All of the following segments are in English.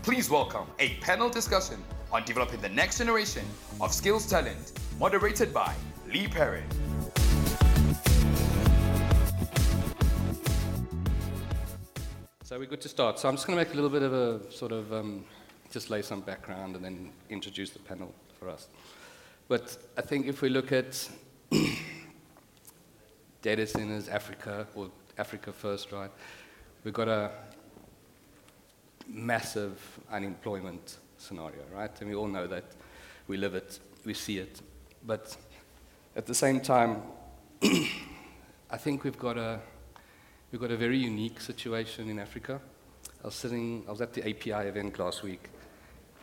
Please welcome a panel discussion on developing the next generation of skills talent, moderated by Lee Perrin. So we're good to start. So I'm just going to make a little bit of a sort of, just lay some background and then introduce the panel for us. But I think if we look at data centers, Africa, or Africa first, right, we've got a massive unemployment scenario, right? And we all know that. We live it, we see it. But at the same time, I think we've got a very unique situation in Africa. I was at the API event last week,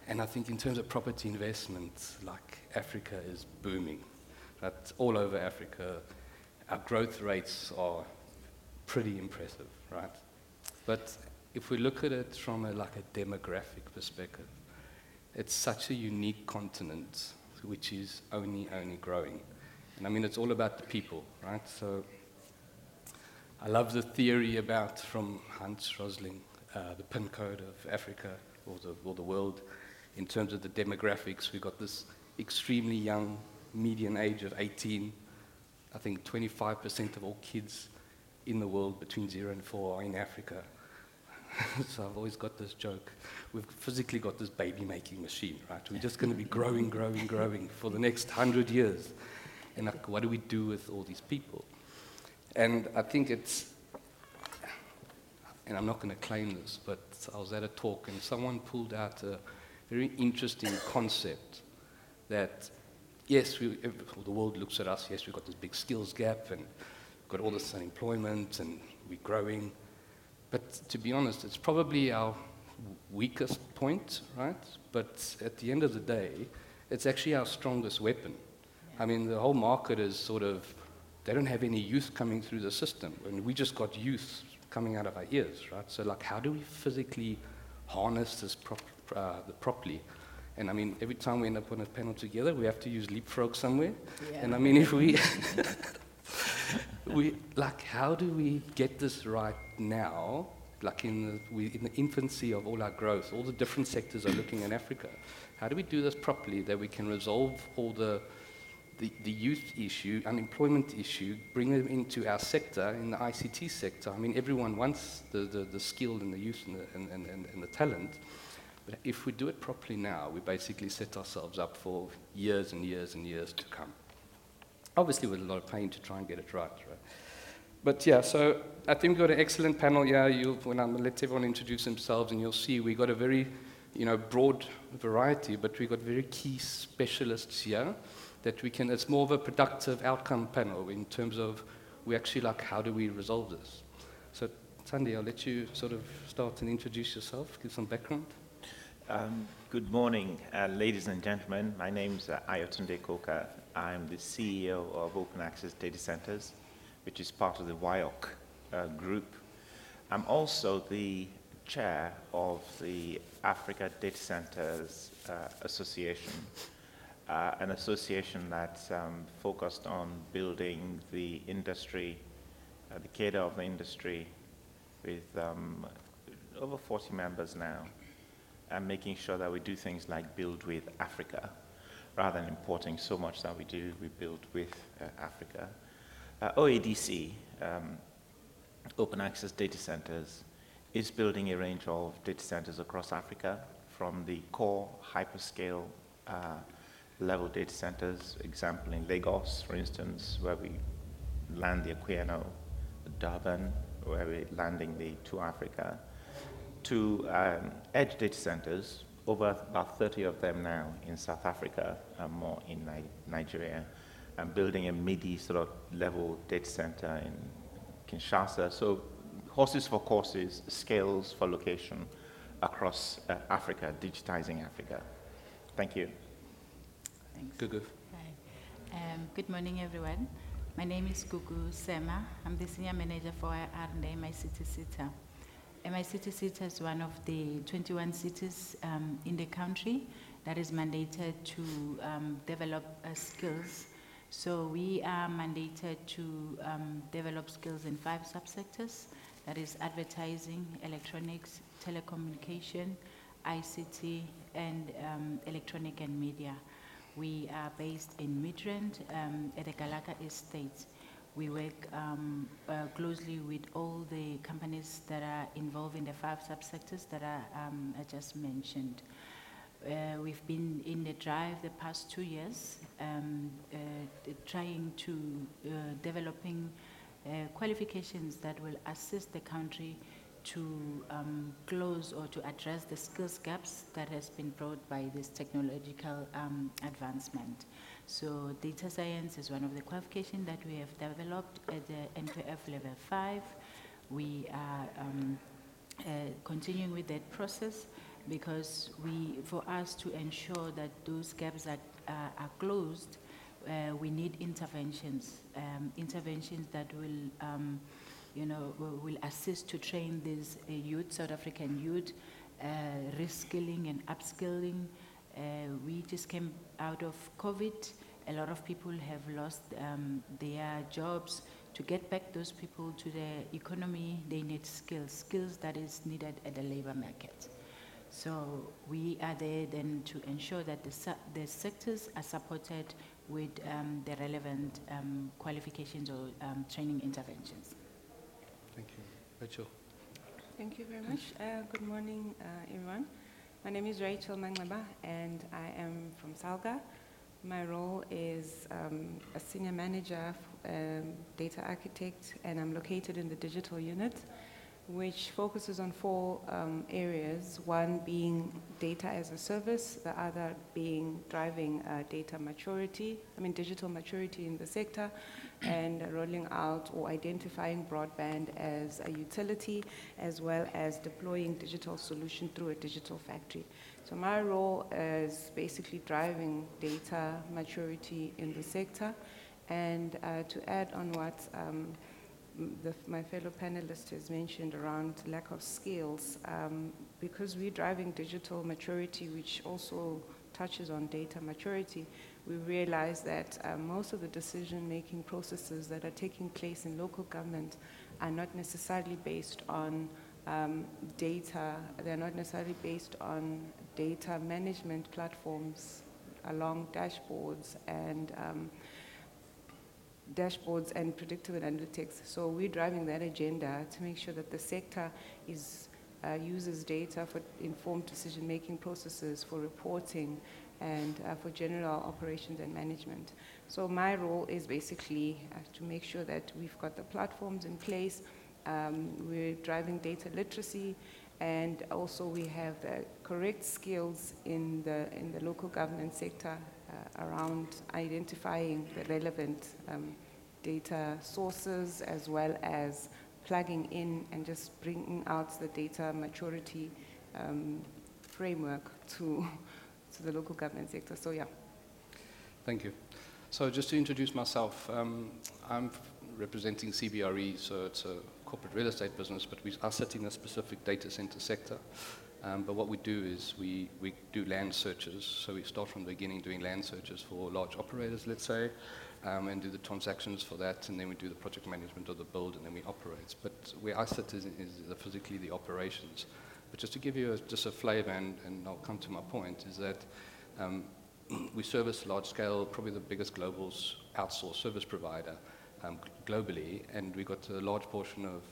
and I think in terms of property investment, like Africa is booming. Right? All over Africa, our growth rates are pretty impressive, right? But if we look at it from a demographic perspective, it's such a unique continent which is only growing. And I mean, it's all about the people, right? So I love the theory from Hans Rosling, the pin code of Africa or the world. In terms of the demographics, we've got this extremely young median age of 18. I think 25% of all kids in the world between 0 and 4 are in Africa. So I've always got this joke. We've physically got this baby-making machine, right? We're just going to be growing for the next 100 years. And what do we do with all these people? And I think and I'm not going to claim this, but I was at a talk and someone pulled out a very interesting concept that, yes, the world looks at us, yes, we've got this big skills gap and we've got all this unemployment and we're growing. But to be honest, it's probably our weakest point, right? But at the end of the day, it's actually our strongest weapon. I mean, the whole market is they don't have any youth coming through the system, and we just got youth coming out of our ears, right? So, how do we physically harness this properly? And I mean, every time we end up on a panel together, we have to use leapfrog somewhere. Yeah. And I mean, if we, how do we get this right now? In the infancy of all our growth, all the different sectors are looking at Africa. How do we do this properly that we can resolve all the youth issue, unemployment issue, bring them into our sector, in the ICT sector? I mean, everyone wants the skill and the youth and the talent. But if we do it properly now, we basically set ourselves up for years and years and years to come. Obviously with a lot of pain to try and get it right? But yeah, so I think we've got an excellent panel here. When I'm going to let everyone introduce themselves, and you'll see we've got a very broad variety, but we've got very key specialists here that it's more of a productive outcome panel in terms of we actually how do we resolve this. So Sandy, I'll let you sort of start and introduce yourself, give some background. Good morning, ladies and gentlemen. My name is Ayotunde Koka. I'm the CEO of Open Access Data Centers, which is part of the WIOC group. I'm also the chair of the Africa Data Centers Association, an association that's focused on building the industry, the cadre of the industry, with over 40 members now, and making sure that we do things like build with Africa, rather than importing so much that we do, we build with Africa. OADC, Open Access Data Centers, is building a range of data centers across Africa, from the core hyperscale level data centers, example in Lagos, for instance, where we land the Aquino, Durban, where we're landing the To Africa, to edge data centers, over about 30 of them now in South Africa, and more in Nigeria, and building a MIDI sort of level data center in Kinshasa. So horses for courses, scales for location across Africa, digitizing Africa. Thank you. Thanks. Gugu. Hi. Good morning, everyone. My name is Gugu Sema. I'm the Senior Manager for R&D MICT CETA. MICT CETA is one of the 21 cities in the country that is mandated to develop skills. So we are mandated to develop skills in 5 subsectors. That is advertising, electronics, telecommunication, ICT, and electronic and media. We are based in Midrand at the Galaka Estate. We work closely with all the companies that are involved in the 5 subsectors that I just mentioned. We've been in the drive the past 2 years, trying to developing qualifications that will assist the country to close or to address the skills gaps that has been brought by this technological advancement. So data science is one of the qualifications that we have developed at the NQF level 5. We are continuing with that process because for us to ensure that those gaps are closed, we need interventions, interventions that will assist to train these youth, South African youth, reskilling and upskilling. We just came out of COVID. A lot of people have lost their jobs. To get back those people to the economy, they need skills that is needed at the labor market. So we are there then to ensure that the sectors are supported with the relevant qualifications or training interventions. Thank you. Rachel. Thank you very much. Good morning, everyone. My name is Rachel Manglaba, and I am from Salga. My role is a senior manager, data architect, and I'm located in the digital unit, which focuses on 4 areas, one being data as a service, the other being driving digital maturity in the sector, and rolling out or identifying broadband as a utility, as well as deploying digital solution through a digital factory. So my role is basically driving data maturity in the sector, and to add on what my fellow panelist has mentioned around lack of skills, because we're driving digital maturity, which also touches on data maturity, we realize that most of the decision-making processes that are taking place in local government are not necessarily based on data. They're not necessarily based on data management platforms along dashboards and predictive analytics. So we're driving that agenda to make sure that the sector uses data for informed decision-making processes, for reporting, and for general operations and management. So my role is basically to make sure that we've got the platforms in place, we're driving data literacy, and also we have the correct skills in the local government sector around identifying the relevant data sources, as well as plugging in and just bringing out the data maturity framework to the local government sector. So yeah. Thank you. So just to introduce myself, I'm representing CBRE, so it's a corporate real estate business, but we are sitting in a specific data center sector. But what we do is we do land searches. So we start from the beginning doing land searches for large operators, let's say, and do the transactions for that, and then we do the project management of the build, and then we operate. But where I sit is physically the operations. But just to give you just a flavor, and I'll come to my point, is that we service large scale, probably the biggest global outsourced service provider globally, and we got a large portion of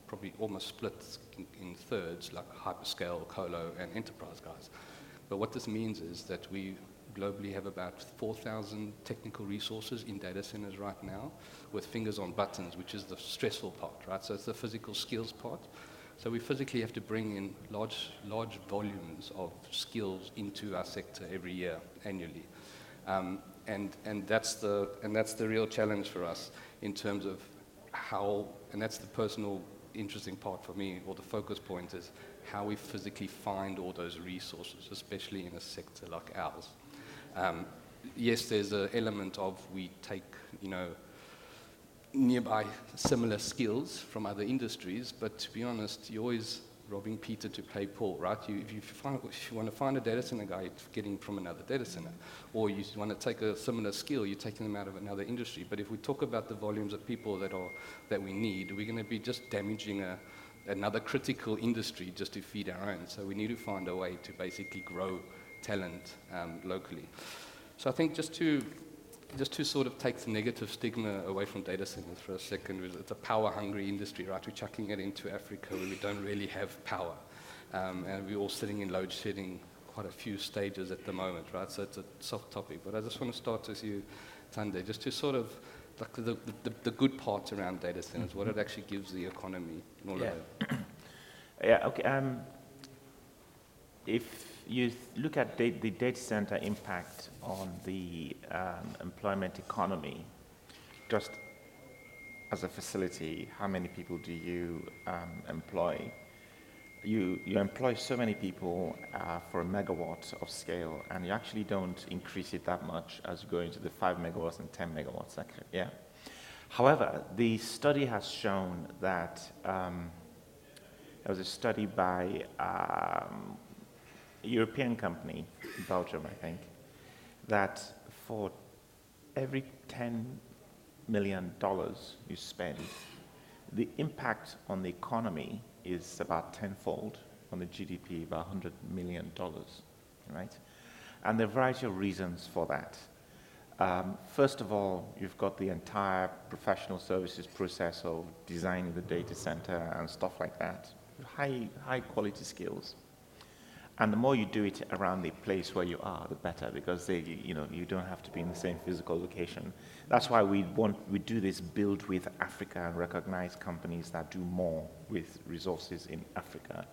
probably almost split in thirds, like hyperscale, colo, and enterprise guys. But what this means is that we globally have about 4,000 technical resources in data centers right now, with fingers on buttons, which is the stressful part, right? So it's the physical skills part. So we physically have to bring in large volumes of skills into our sector every year, annually. And that's the real challenge for us in terms of how, and that's the personal interesting part for me, or the focus point is how we physically find all those resources, especially in a sector like ours. Yes, there's an element of we take, nearby similar skills from other industries, but to be honest, you're always robbing Peter to pay Paul, right? If you want to find a data center guy, you're getting him from another data center. Or you want to take a similar skill, you're taking them out of another industry. But if we talk about the volumes of people that we need, we're going to be just damaging another critical industry just to feed our own. So we need to find a way to basically grow talent locally. So I think just to sort of take the negative stigma away from data centers for a second, it's a power-hungry industry, right? We're chucking it into Africa where we don't really have power. And we're all sitting in load shedding quite a few stages at the moment, right? So it's a soft topic. But I just want to start with you, Tande, just to sort of, like the good parts around data centers, what it actually gives the economy and all of that. Yeah, okay. If you look at the data center impact on the employment economy, just as a facility, how many people do you employ? You employ so many people for a megawatt of scale, and you actually don't increase it that much as you go into the 5 megawatts and 10 megawatts, actually, yeah. However, the study has shown that there was a study by a European company, Belgium, I think, that for every $10 million you spend, the impact on the economy is about tenfold, on the GDP, about $100 million, right? And there are a variety of reasons for that. First of all, you've got the entire professional services process of designing the data center and stuff like that. High quality skills. And the more you do it around the place where you are, the better, because you don't have to be in the same physical location. That's why we do this build with Africa and recognize companies that do more with resources in Africa.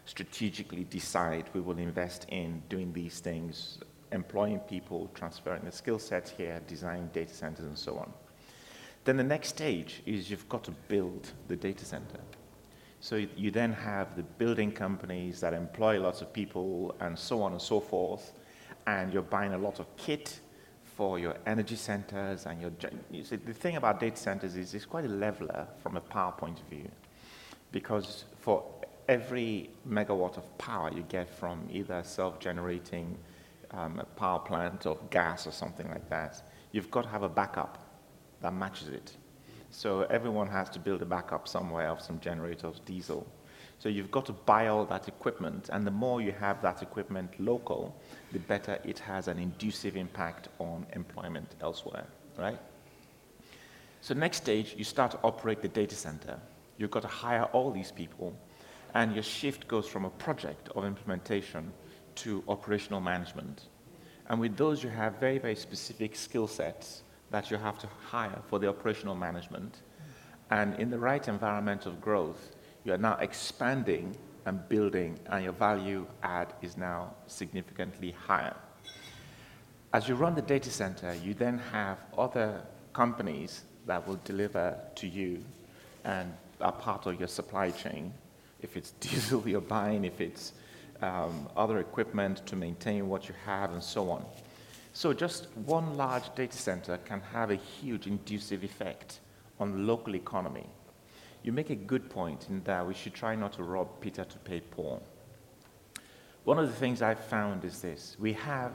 Strategically decide we will invest in doing these things, employing people, transferring the skill sets here, designing data centers and so on. Then the next stage is you've got to build the data center. So you then have the building companies that employ lots of people and so on and so forth, and you're buying a lot of kit for your energy centers. And you see, the thing about data centers is it's quite a leveler from a power point of view, because for every megawatt of power you get from either self-generating a power plant or gas or something like that, you've got to have a backup that matches it. So everyone has to build a backup somewhere of some generators, diesel. So you've got to buy all that equipment, and the more you have that equipment local, the better it has an inducive impact on employment elsewhere, right? So next stage, you start to operate the data center. You've got to hire all these people, and your shift goes from a project of implementation to operational management. And with those, you have very, very specific skill sets that you have to hire for the operational management. And in the right environment of growth, you are now expanding and building, and your value add is now significantly higher. As you run the data center, you then have other companies that will deliver to you and are part of your supply chain. If it's diesel you're buying, if it's other equipment to maintain what you have, and so on. So just one large data center can have a huge inducive effect on the local economy. You make a good point in that we should try not to rob Peter to pay Paul. One of the things I've found is this: we have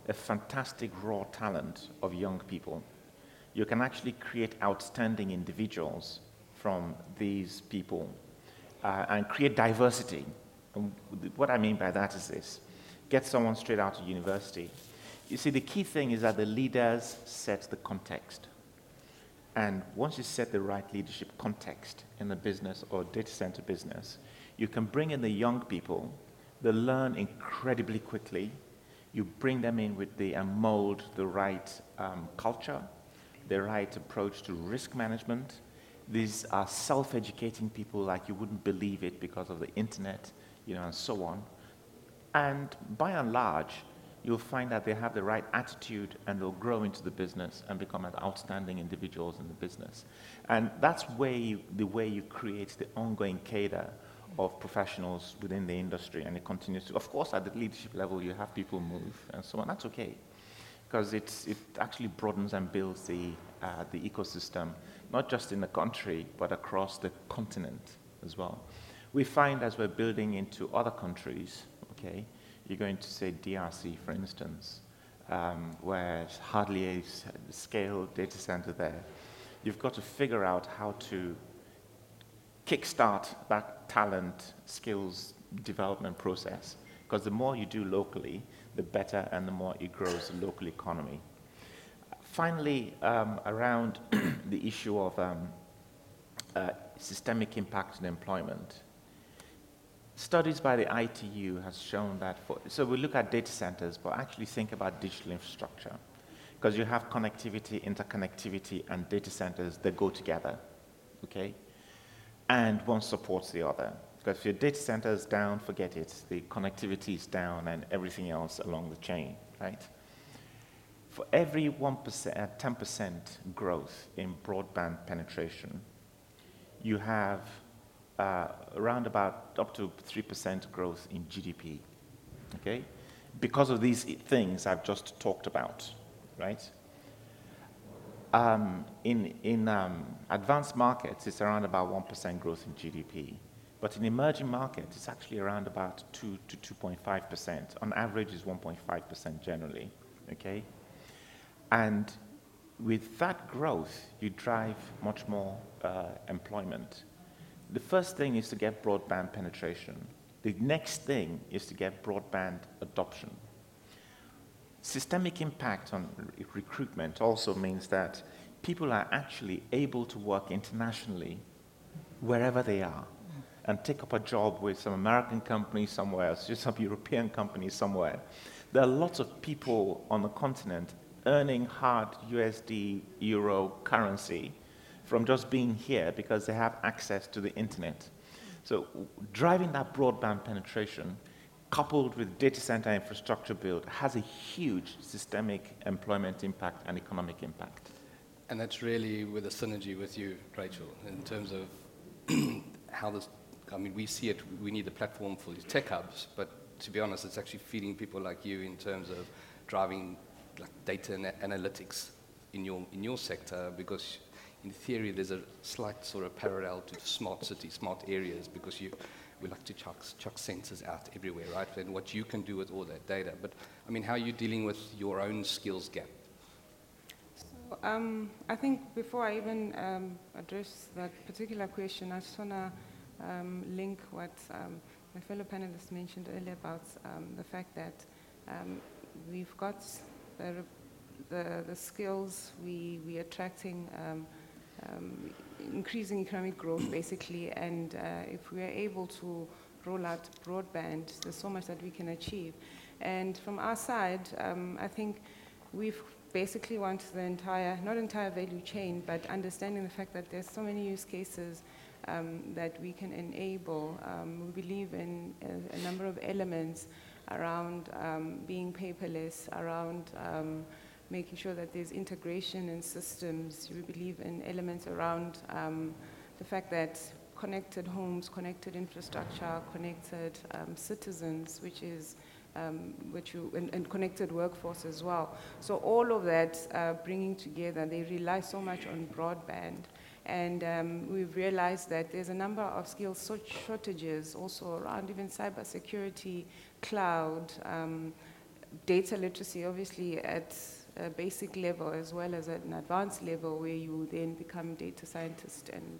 a fantastic raw talent of young people. You can actually create outstanding individuals from these people and create diversity. And what I mean by that is this: get someone straight out of university. You see, the key thing is that the leaders set the context. And once you set the right leadership context in the business or data center business, you can bring in the young people. They learn incredibly quickly. You bring them in with and mold the right culture, the right approach to risk management. These are self-educating people like you wouldn't believe it because of the internet, and so on. And by and large, you'll find that they have the right attitude and they'll grow into the business and become outstanding individuals in the business. And that's the way you create the ongoing cadre of professionals within the industry, and it continues to. Of course, at the leadership level, you have people move and so on. That's okay, because it actually broadens and builds the ecosystem, not just in the country, but across the continent as well. We find as we're building into other countries, okay, you're going to say DRC, for instance, where it's hardly a scale data center there. You've got to figure out how to kickstart that talent, skills development process. Because the more you do locally, the better and the more it grows the local economy. Finally, around the issue of systemic impact on employment. Studies by the ITU has shown that so we look at data centers, but actually think about digital infrastructure. Because you have connectivity, interconnectivity, and data centers that go together, okay? And one supports the other. Because if your data center is down, forget it. The connectivity is down and everything else along the chain, right? For every 10% growth in broadband penetration, you have around about up to 3% growth in GDP, okay? Because of these things I've just talked about, right? In advanced markets, it's around about 1% growth in GDP. But in emerging markets, it's actually around about 2 to 2.5%. On average, it's 1.5% generally, okay? And with that growth, you drive much more employment. The first thing is to get broadband penetration. The next thing is to get broadband adoption. Systemic impact on recruitment also means that people are actually able to work internationally wherever they are and take up a job with some American company somewhere else, just some European company somewhere. There are lots of people on the continent earning hard USD, euro currency from just being here because they have access to the internet. So driving that broadband penetration coupled with data center infrastructure build has a huge systemic employment impact and economic impact. And that's really with a synergy with you, Rachel, in terms of how this, I mean, we see it, we need a platform for these tech hubs, but to be honest, it's actually feeding people like you in terms of driving like data and analytics in your sector, because in theory there's a slight sort of parallel to smart cities, smart areas, because we like to chuck sensors out everywhere, right? And what you can do with all that data. But I mean, how are you dealing with your own skills gap? So I think before I even address that particular question, I just want to link what my fellow panelists mentioned earlier about the fact that we've got the skills, we're attracting increasing economic growth, basically, and if we are able to roll out broadband, there's so much that we can achieve. And from our side, I think we've basically want the not entire value chain, but understanding the fact that there's so many use cases that we can enable. We believe in a number of elements around being paperless, around making sure that there's integration in systems. We believe in elements around the fact that connected homes, connected infrastructure, connected citizens, which is and connected workforce as well. So all of that bringing together, they rely so much on broadband. And we've realized that there's a number of skills shortages also around even cybersecurity, cloud, data literacy, obviously at a basic level as well as at an advanced level where you then become data scientist and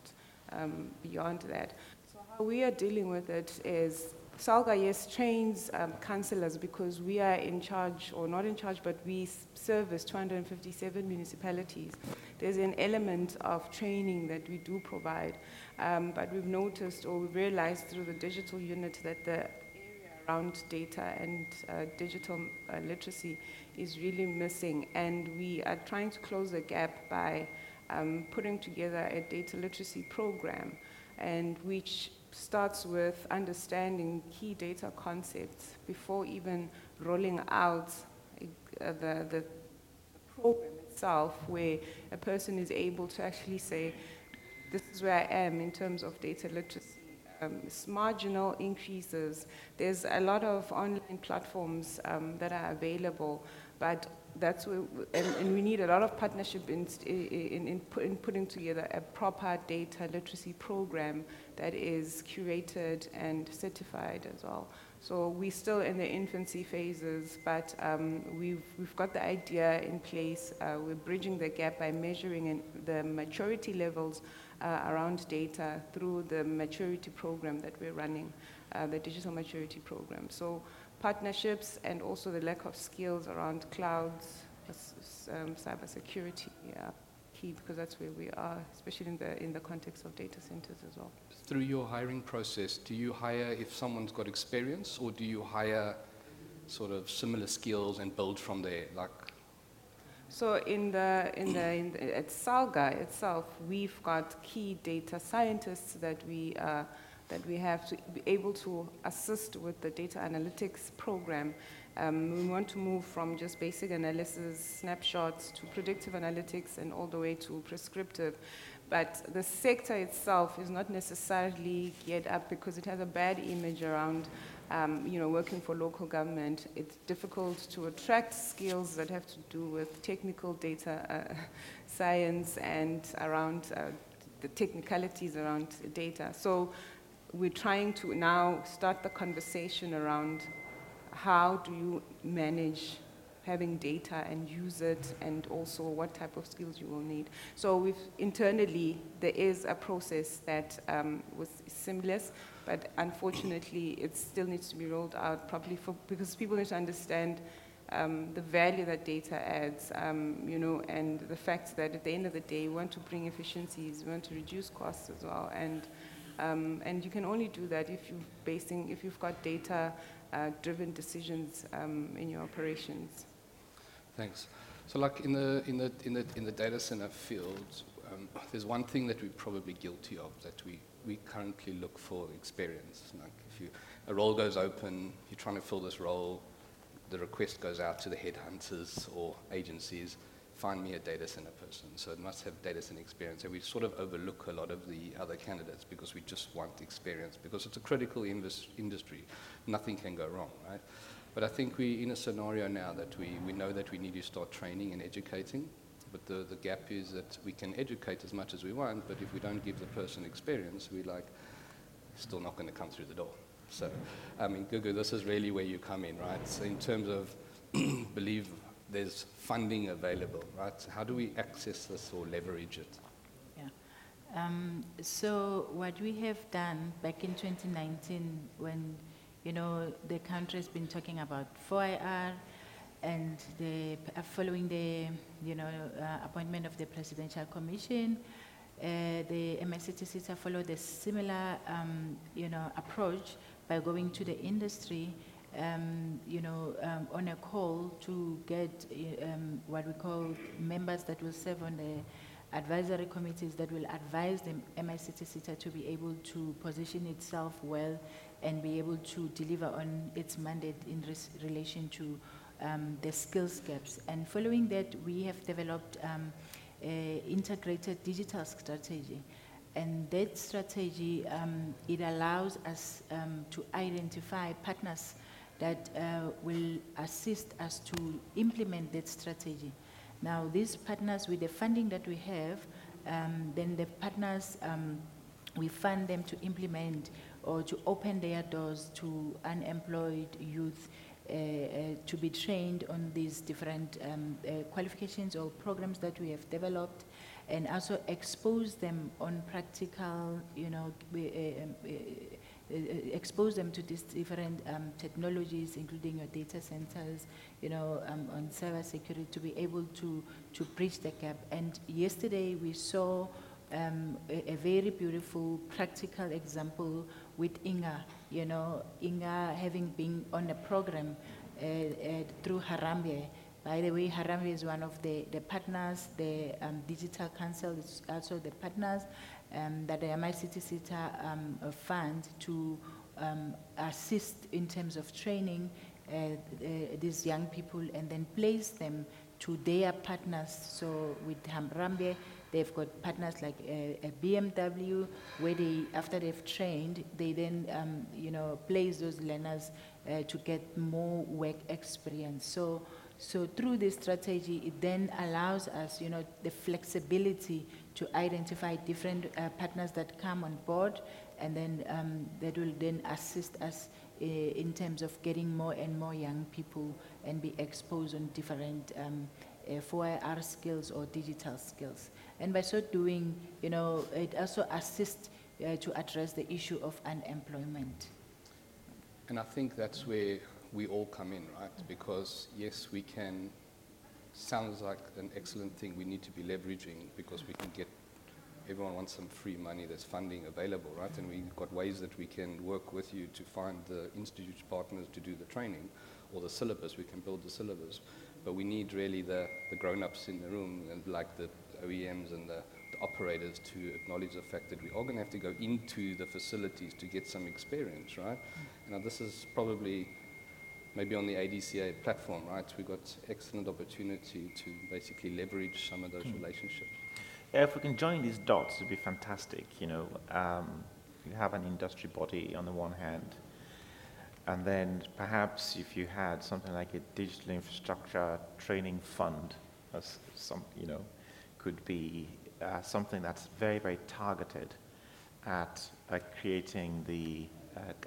beyond that. So how we are dealing with it is SALGA, yes, trains councillors because we are in charge, or not in charge, but we service 257 municipalities. There's an element of training that we do provide, but we've noticed or we've realized through the digital unit that the area around data and digital literacy is really missing, and we are trying to close the gap by putting together a data literacy program, and which starts with understanding key data concepts before even rolling out the program itself, where a person is able to actually say, this is where I am in terms of data literacy. It's marginal increases. There's a lot of online platforms that are available, but that's where, and we need a lot of partnership in putting together a proper data literacy program that is curated and certified as well. So we're still in the infancy phases, but we've got the idea in place. We're bridging the gap by measuring the maturity levels around data through the maturity program that we're running, the digital maturity program. So partnerships and also the lack of skills around clouds, cybersecurity, key, because that's where we are, especially in the context of data centers as well. Through your hiring process, do you hire if someone's got experience, or do you hire sort of similar skills and build from there? Like, so at Salga itself, we've got key data scientists that we have to be able to assist with the data analytics program. We want to move from just basic analysis, snapshots, to predictive analytics, and all the way to prescriptive. But the sector itself is not necessarily geared up because it has a bad image around working for local government. It's difficult to attract skills that have to do with technical data science and around the technicalities around data. So we're trying to now start the conversation around how do you manage having data and use it, and also what type of skills you will need. So internally, there is a process that was seamless, but unfortunately, it still needs to be rolled out properly because people need to understand the value that data adds, and the fact that at the end of the day, we want to bring efficiencies, we want to reduce costs as well, and you can only do that if you've got data-driven decisions in your operations. thanks. So, like in the data center field, there's one thing that we're probably guilty of, that we currently look for experience. Like if a role goes open, you're trying to fill this role, the request goes out to the headhunters or agencies, find me a data center person. So it must have data center experience. And we sort of overlook a lot of the other candidates because we just want experience, because it's a critical industry. Nothing can go wrong, right? But I think we're in a scenario now that we know that we need to start training and educating. But the gap is that we can educate as much as we want, but if we don't give the person experience, we're like, still not going to come through the door. So, I mean, Gugu, this is really where you come in, right? So in terms of believe there's funding available, right? How do we access this or leverage it? Yeah. So what we have done back in 2019, when the country has been talking about 4IR, and following the appointment of the Presidential Commission, the MICT followed a similar approach by going to the industry, on a call to get what we call members that will serve on the advisory committees that will advise the MICT to be able to position itself well and be able to deliver on its mandate in relation to the skills gaps. And following that, we have developed an integrated digital strategy. And that strategy, it allows us to identify partners that will assist us to implement that strategy. Now, these partners, with the funding that we have, then the partners, we fund them to implement or to open their doors to unemployed youth to be trained on these different qualifications or programs that we have developed, and also expose them on practical, expose them to these different technologies, including your data centers, on cyber security, to be able to bridge the gap. And yesterday we saw a very beautiful practical example with Inga, Inga having been on a program through Harambee. By the way, Harambee is one of the partners. The Digital Council is also the partners that the MICT fund to assist in terms of training these young people and then place them to their partners. So with Harambee, they've got partners like a BMW, where they, after they've trained, they then place those learners to get more work experience. So through this strategy, it then allows us, the flexibility to identify different partners that come on board, and then that will then assist us in terms of getting more and more young people and be exposed on different for our skills or digital skills. And by so doing, it also assists to address the issue of unemployment. And I think that's where we all come in, right? Because yes, we can, sounds like an excellent thing we need to be leveraging, because we can get, everyone wants some free money, there's funding available, right? And we've got ways that we can work with you to find the institute partners to do the training, or the syllabus, we can build the syllabus. But we need really the grown-ups in the room, and like the OEMs and the operators, to acknowledge the fact that we are going to have to go into the facilities to get some experience, right? And this is probably maybe on the ADCA platform, right? We've got excellent opportunity to basically leverage some of those relationships. Yeah, if we can join these dots, it'd be fantastic. You have an industry body on the one hand, and then perhaps if you had something like a digital infrastructure training fund, as could be something that's very, very targeted at creating the,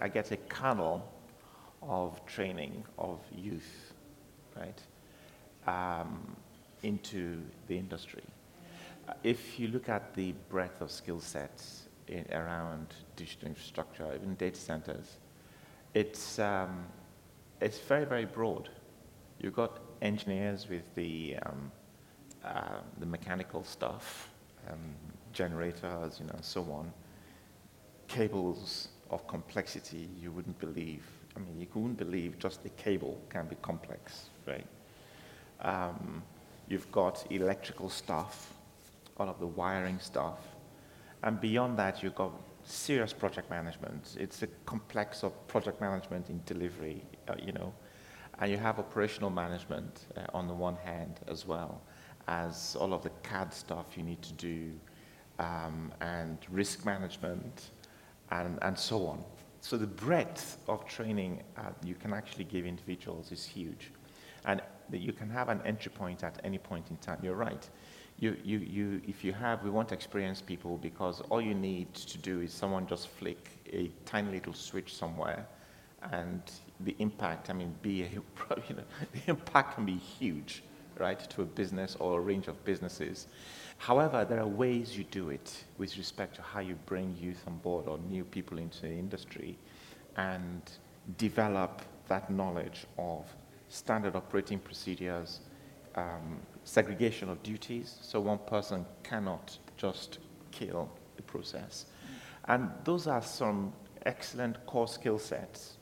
I guess, a kernel of training of youth, right, into the industry. If you look at the breadth of skill sets around digital infrastructure, even data centers, it's very, very broad. You've got engineers with the mechanical stuff, generators, so on, cables of complexity you wouldn't believe. I mean, you wouldn't believe just the cable can be complex, right? You've got electrical stuff, all of the wiring stuff, and beyond that, you've got serious project management. It's a complex of project management in delivery, and you have operational management on the one hand, as well as all of the CAD stuff you need to do, and risk management, and so on. So the breadth of training you can actually give individuals is huge. And you can have an entry point at any point in time. You're right. If you have, we want experienced people, because all you need to do is someone just flick a tiny little switch somewhere, and the impact, the impact can be huge, right, to a business or a range of businesses. However, there are ways you do it with respect to how you bring youth on board or new people into the industry and develop that knowledge of standard operating procedures, segregation of duties, so one person cannot just kill the process. And those are some excellent core skill sets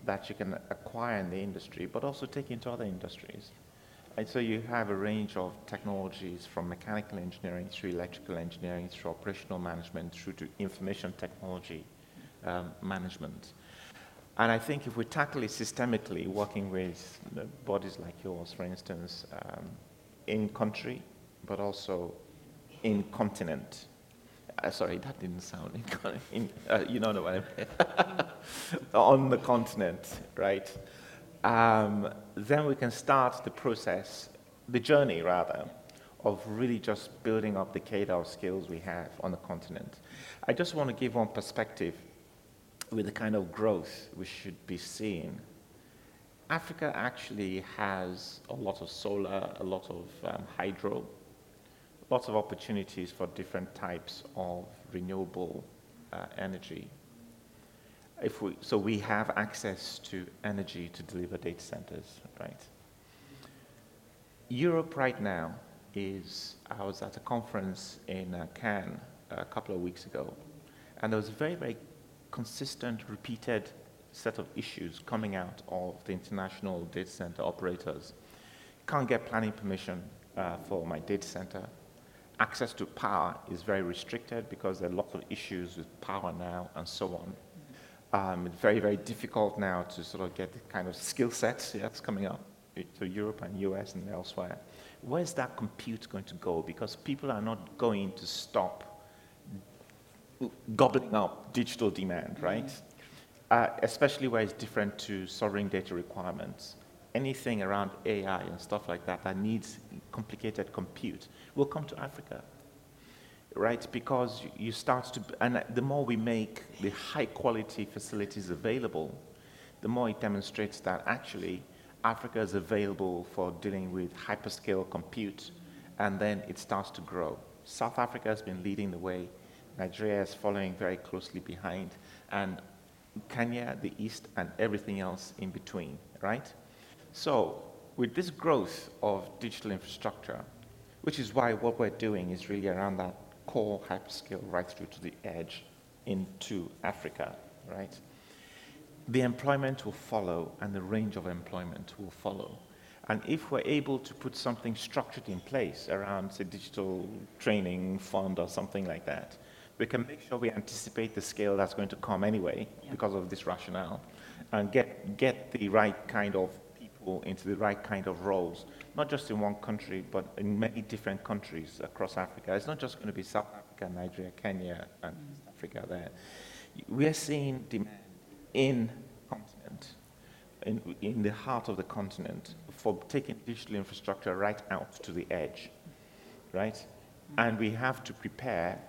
that you can acquire in the industry, but also take into other industries. And so you have a range of technologies, from mechanical engineering through electrical engineering, through operational management, through to information technology management. And I think if we tackle it systemically, working with bodies like yours, for instance, in country, but also in continent. Sorry, that didn't sound you know what I mean. On the continent, right? Then we can start the process, the journey rather, of really just building up the cadre of skills we have on the continent. I just want to give one perspective with the kind of growth we should be seeing. Africa actually has a lot of solar, a lot of hydro, lots of opportunities for different types of renewable energy. So we have access to energy to deliver data centers, right? Europe right now I was at a conference in Cannes a couple of weeks ago, and there was a very, very consistent, repeated set of issues coming out of the international data center operators. Can't get planning permission for my data center. Access to power is very restricted because there are lots of issues with power now and so on. It's very, very difficult now to sort of get the kind of skill sets that's coming up to Europe and US and elsewhere. Where's that compute going to go? Because people are not going to stop gobbling up digital demand, right? Especially where it's different to sovereign data requirements. Anything around AI and stuff like that that needs complicated compute will come to Africa, right? Because you start to, and the more we make the high quality facilities available, the more it demonstrates that actually Africa is available for dealing with hyperscale compute, and then it starts to grow. South Africa has been leading the way. Nigeria is following very closely behind, and Kenya, the East, and everything else in between, right? So with this growth of digital infrastructure, which is why what we're doing is really around that core hyperscale right through to the edge into Africa, right? The employment will follow, and the range of employment will follow. And if we're able to put something structured in place around, say, digital training fund or something like that, we can make sure we anticipate the scale that's going to come anyway because of this rationale, and get the right kind of people into the right kind of roles, not just in one country, but in many different countries across Africa. It's not just going to be South Africa, Nigeria, Kenya, and East Africa there. We are seeing demand in continent, in the heart of the continent, for taking digital infrastructure right out to the edge, right? And we have to prepare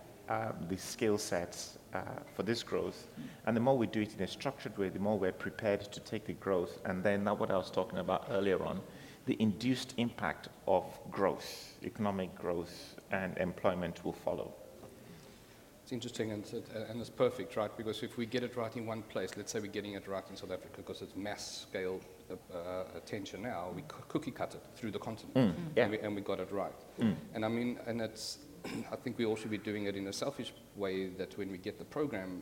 the skill sets for this growth. And the more we do it in a structured way, the more we're prepared to take the growth. And then now what I was talking about earlier on, the induced impact of growth, economic growth, and employment will follow. It's interesting and it's perfect, right? Because if we get it right in one place, let's say we're getting it right in South Africa because it's mass scale attention now, we cookie cut it through the continent, and we got it right. And I mean, and it's, I think we all should be doing it in a selfish way, that when we get a program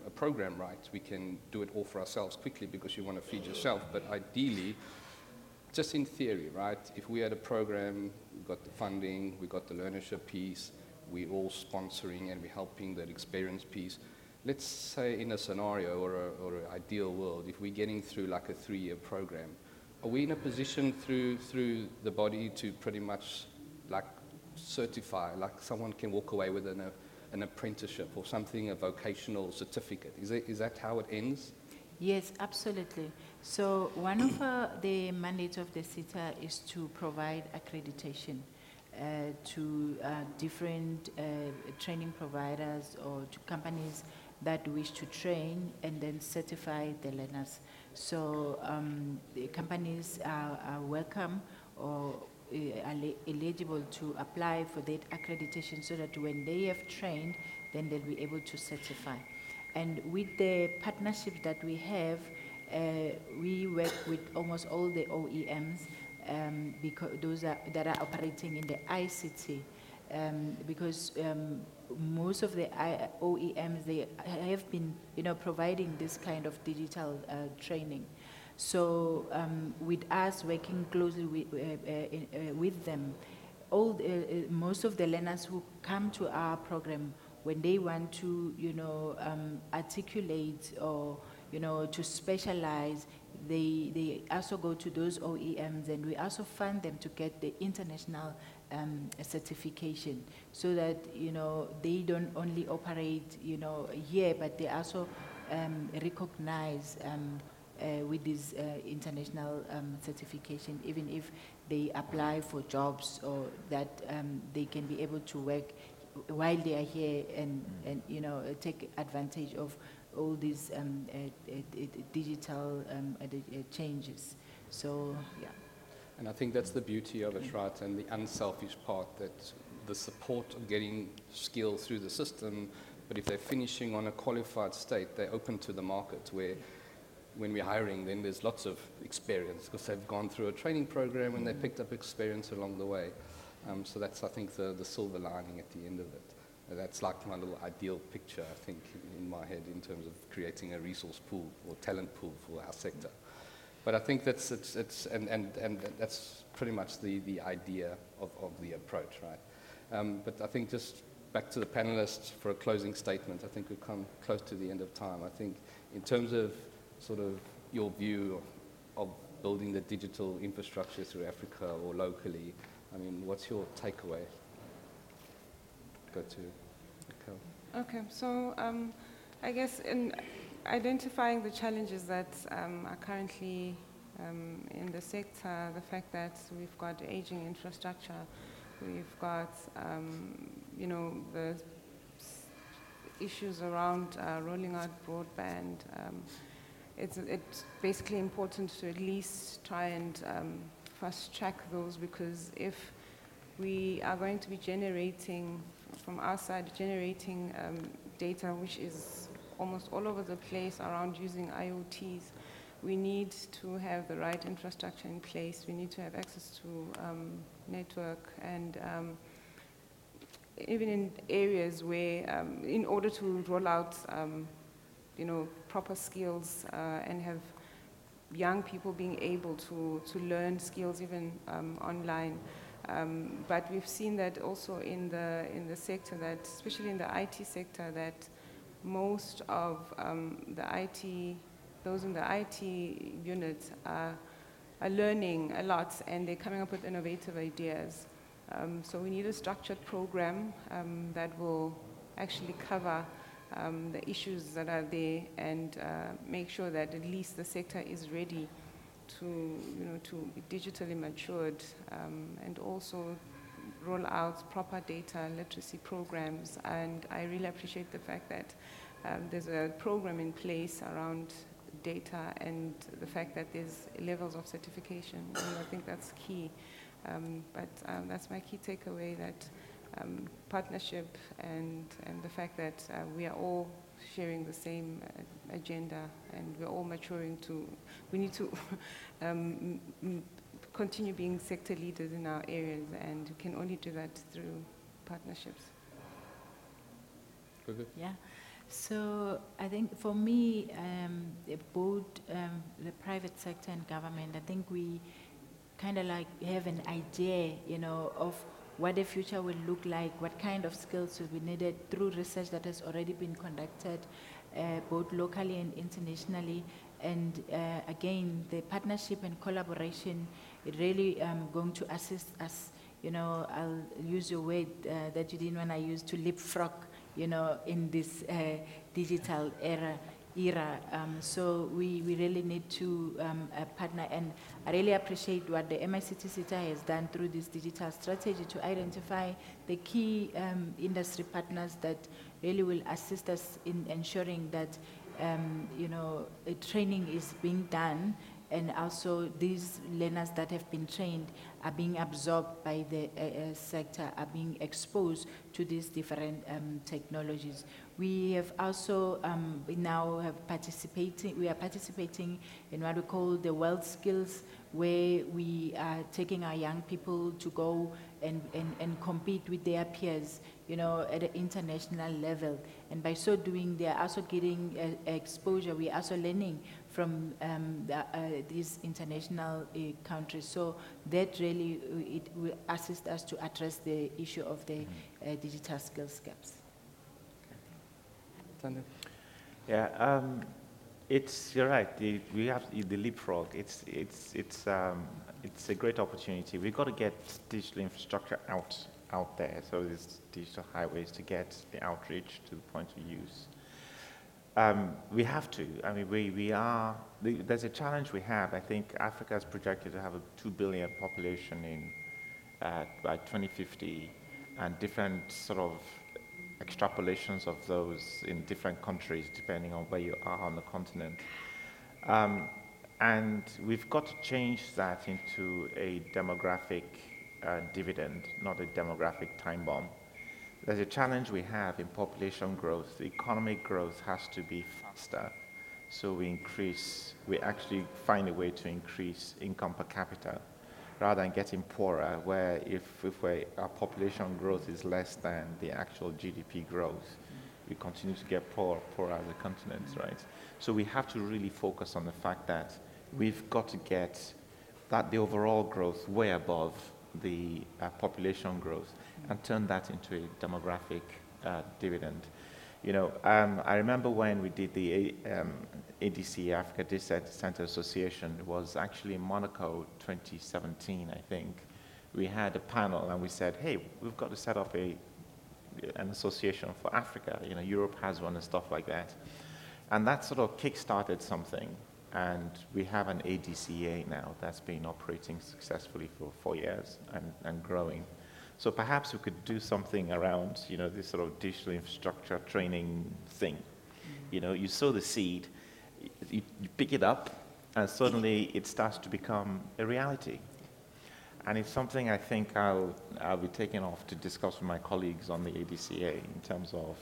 right, we can do it all for ourselves quickly because you want to feed yourself. But ideally, just in theory, right? If we had a program, we got the funding, we got the learnership piece, we're all sponsoring and we're helping that experience piece. Let's say in a scenario or an ideal world, if we're getting through like a 3-year program, are we in a position through the body to pretty much like certify, like someone can walk away with an apprenticeship or something, a vocational certificate? Is that how it ends? Yes, absolutely. So one of the mandates of the CETA is to provide accreditation to different training providers or to companies that wish to train and then certify the learners. So the companies are welcome or are eligible to apply for that accreditation so that when they have trained, then they'll be able to certify. And with the partnerships that we have, we work with almost all the OEMs because those that are operating in the ICT, because most of the OEMs, they have been, providing this kind of digital training. So with us working closely with them, most of the learners who come to our program, when they want to, articulate or, to specialize, they also go to those OEMs, and we also fund them to get the international certification, so that, they don't only operate, here, but they also recognize with this international certification, even if they apply for jobs, or that they can be able to work while they are here and take advantage of all these digital changes. So, yeah. And I think that's the beauty of it, right? And the unselfish part, that the support of getting skill through the system, but if they're finishing on a qualified state, they're open to the market, where when we're hiring, then there's lots of experience because they've gone through a training program and they picked up experience along the way. So that's, I think, the silver lining at the end of it. That's like my little ideal picture, I think, in my head, in terms of creating a resource pool or talent pool for our sector. But I think that's that's pretty much the idea of the approach, right? But I think just back to the panelists for a closing statement. I think we've come close to the end of time. I think in terms of sort of your view of building the digital infrastructure through Africa or locally, I mean, what's your takeaway? Go to Raquel. Okay, so I guess in identifying the challenges that are currently in the sector, the fact that we've got aging infrastructure, we've got, the issues around rolling out broadband, it's basically important to at least try and fast track those, because if we are going to be generating, from our side, generating data which is almost all over the place around using IoTs, we need to have the right infrastructure in place. We need to have access to network, and even in areas where, in order to roll out, proper skills and have young people being able to learn skills even online. But we've seen that also in the sector, that especially in the IT sector, that most of those in the IT units are learning a lot, and they're coming up with innovative ideas. So we need a structured program that will actually cover the issues that are there, and make sure that at least the sector is ready to be digitally matured, and also roll out proper data literacy programs. And I really appreciate the fact that there's a program in place around data, and the fact that there's levels of certification. And I think that's key. But that's my key takeaway, that partnership and the fact that we are all sharing the same agenda, and we're all maturing we need to continue being sector leaders in our areas, and we can only do that through partnerships. Good. Yeah. So I think for me, both the private sector and government, I think we kind of like have an idea, of what the future will look like, what kind of skills will be needed through research that has already been conducted, both locally and internationally. And again, the partnership and collaboration is really going to assist us. I'll use your word that you didn't want to use, to leapfrog, in this digital era. So we really need to partner, and I really appreciate what the MICT CETA has done through this digital strategy to identify the key industry partners that really will assist us in ensuring that training is being done, and also these learners that have been trained are being absorbed by the sector, are being exposed to these different technologies. We have also we are participating in what we call the World Skills, where we are taking our young people to go and compete with their peers, at an international level. And by so doing, they are also getting exposure. We are also learning from these international countries. So that really, it will assist us to address the issue of the digital skills gaps. Yeah, you're right. We have the leapfrog. It's a great opportunity. We've got to get digital infrastructure out there. So there's digital highways to get the outreach to the point of use. We have to. I mean, there's a challenge we have. I think Africa is projected to have a 2 billion population by 2050, and different sort of extrapolations of those in different countries, depending on where you are on the continent. And we've got to change that into a demographic dividend, not a demographic time bomb. There's a challenge we have in population growth. The economic growth has to be faster. So we actually find a way to increase income per capita, rather than getting poorer, where if our population growth is less than the actual GDP growth, we continue to get poorer as a continent, right? So we have to really focus on the fact that we've got to get the overall growth way above the population growth, and turn that into a demographic dividend. I remember when we did the ADC, Africa Data Center Association. It was actually in Monaco 2017, I think. We had a panel and we said, hey, we've got to set up an association for Africa. Europe has one and stuff like that. And that sort of kick-started something. And we have an ADCA now that's been operating successfully for 4 years and growing. So perhaps we could do something around, this sort of digital infrastructure training thing. You sow the seed. you pick it up, and suddenly it starts to become a reality. And it's something I think I'll be taking off to discuss with my colleagues on the ADCA in terms of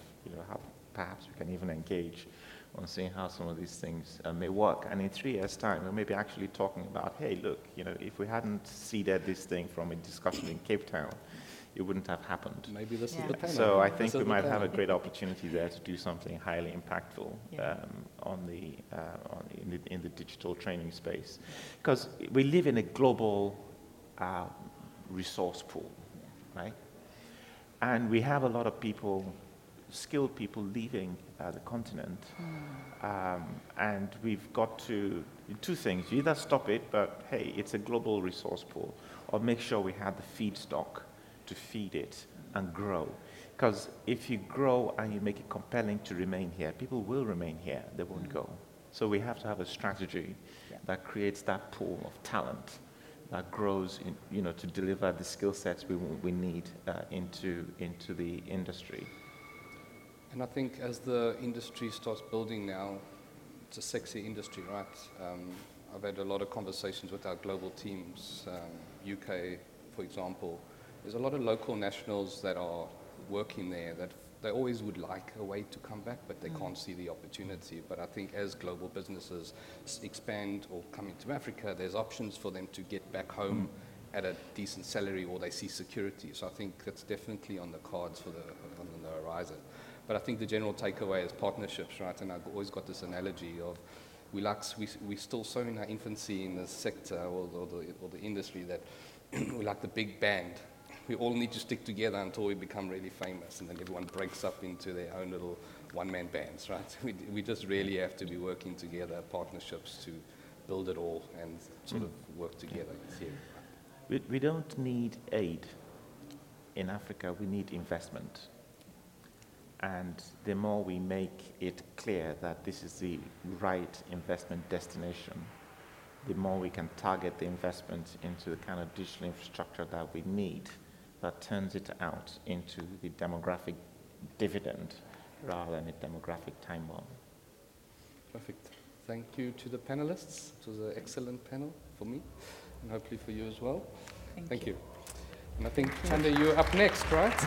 how perhaps we can even engage on seeing how some of these things may work. And in 3 years' time, we may be actually talking about, hey, look, if we hadn't seeded this thing from a discussion in Cape Town, it wouldn't have happened. Maybe this is the panel. So I think we might have a great opportunity there to do something highly impactful in the digital training space. Because we live in a global resource pool, right? And we have a lot of people, skilled people leaving the continent. And we've got to, two things, you either stop it, but hey, it's a global resource pool, or make sure we have the feedstock to feed it and grow. Because if you grow and you make it compelling to remain here, people will remain here, they won't go. So we have to have a strategy that creates that pool of talent that grows to deliver the skill sets we need into the industry. And I think as the industry starts building now, it's a sexy industry, right? I've had a lot of conversations with our global teams, UK, for example. There's a lot of local nationals that are working there that they always would like a way to come back, but they can't see the opportunity. But I think as global businesses expand or come into Africa, there's options for them to get back home at a decent salary, or they see security. So I think that's definitely on the cards on the horizon. But I think the general takeaway is partnerships, right? And I've always got this analogy of we're still so in our infancy in the sector or the industry that we're like the big band. We all need to stick together until we become really famous, and then everyone breaks up into their own little one-man bands, right? We just really have to be working together, partnerships to build it all and sort of work together in theory. We don't need aid in Africa, we need investment. And the more we make it clear that this is the right investment destination, the more we can target the investment into the kind of digital infrastructure that we need that turns it out into the demographic dividend rather than a demographic time bomb. Perfect. Thank you to the panelists. It was an excellent panel for me, and hopefully for you as well. Thank you. And I think, Chanda, you're up next, right?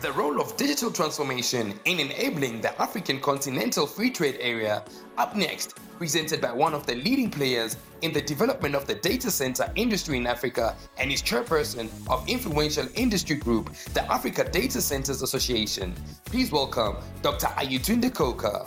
The role of digital transformation in enabling the African Continental Free Trade Area. Up next, presented by one of the leading players in the development of the data center industry in Africa and is chairperson of influential industry group, the Africa Data Centers Association. Please welcome Dr. Ayotunde Coker.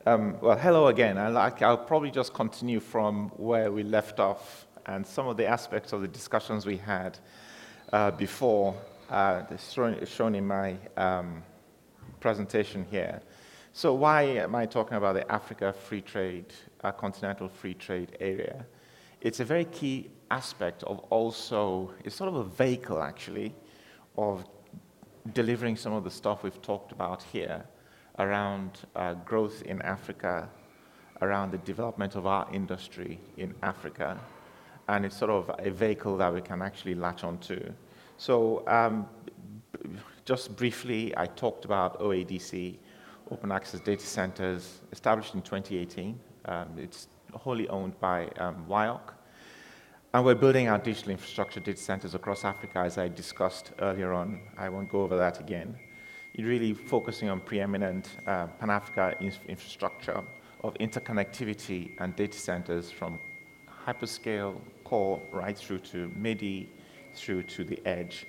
Well, hello again. I'll probably just continue from where we left off, and some of the aspects of the discussions we had before shown in my presentation here. So why am I talking about the Africa Free Trade, Continental Free Trade Area? It's a very key aspect of also, it's sort of a vehicle actually, of delivering some of the stuff we've talked about here around growth in Africa, around the development of our industry in Africa, and it's sort of a vehicle that we can actually latch onto. So just briefly, I talked about OADC, Open Access Data Centers, established in 2018. It's wholly owned by WIOC, and we're building our digital infrastructure data centers across Africa, as I discussed earlier on. I won't go over that again. You're really focusing on preeminent Pan-Africa infrastructure of interconnectivity and data centers from hyperscale core right through to MIDI, through to the edge.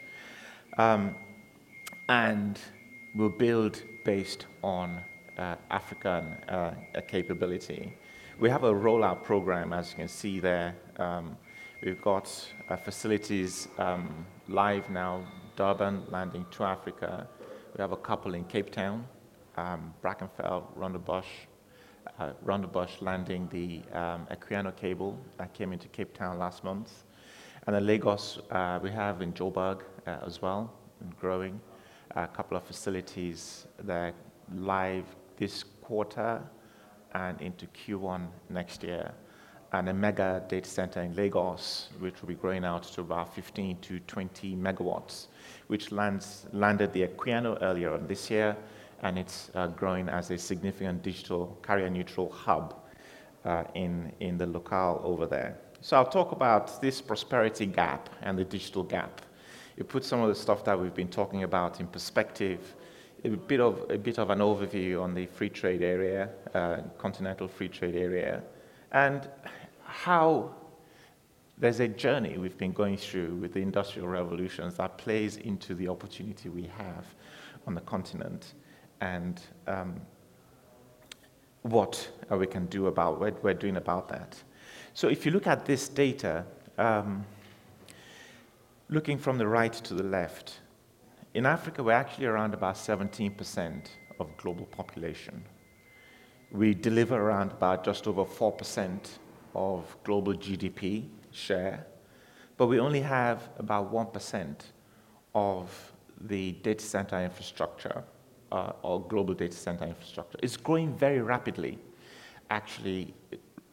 And we'll build based on African capability. We have a rollout program, as you can see there. We've got facilities live now, Durban landing to Africa. We have a couple in Cape Town, Brackenfell, Rondebosch landing the Equiano cable that came into Cape Town last month. And then Lagos, we have in Joburg as well, and growing. A couple of facilities that are live this quarter and into Q1 next year. and a mega data center in Lagos, which will be growing out to about 15 to 20 megawatts, which landed the Equiano earlier on this year, and it's growing as a significant digital carrier-neutral hub in the locale over there. So I'll talk about this prosperity gap and the digital gap. It puts some of the stuff that we've been talking about in perspective, a bit of an overview on the free trade area, continental free trade area, and how there's a journey we've been going through with the industrial revolutions that plays into the opportunity we have on the continent, and what we can do about what we're doing about that. So if you look at this data, looking from the right to the left, in Africa, we're actually around about 17% of global population. We deliver around about just over 4% of global GDP share, but we only have about 1% of the data center infrastructure, or global data center infrastructure. It's growing very rapidly. Actually,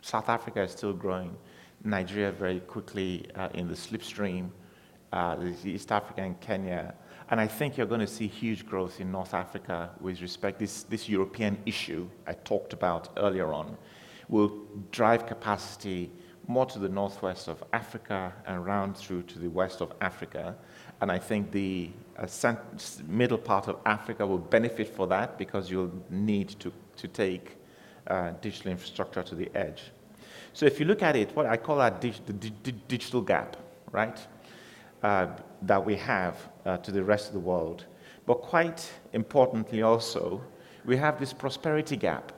South Africa is still growing, Nigeria very quickly in the slipstream, East Africa and Kenya. And I think you're going to see huge growth in North Africa with respect to this European issue I talked about earlier on will drive capacity more to the northwest of Africa and round through to the west of Africa. And I think the middle part of Africa will benefit for that because you'll need to take digital infrastructure to the edge. So if you look at it, what I call that the digital gap, right? That we have to the rest of the world. But quite importantly also, we have this prosperity gap.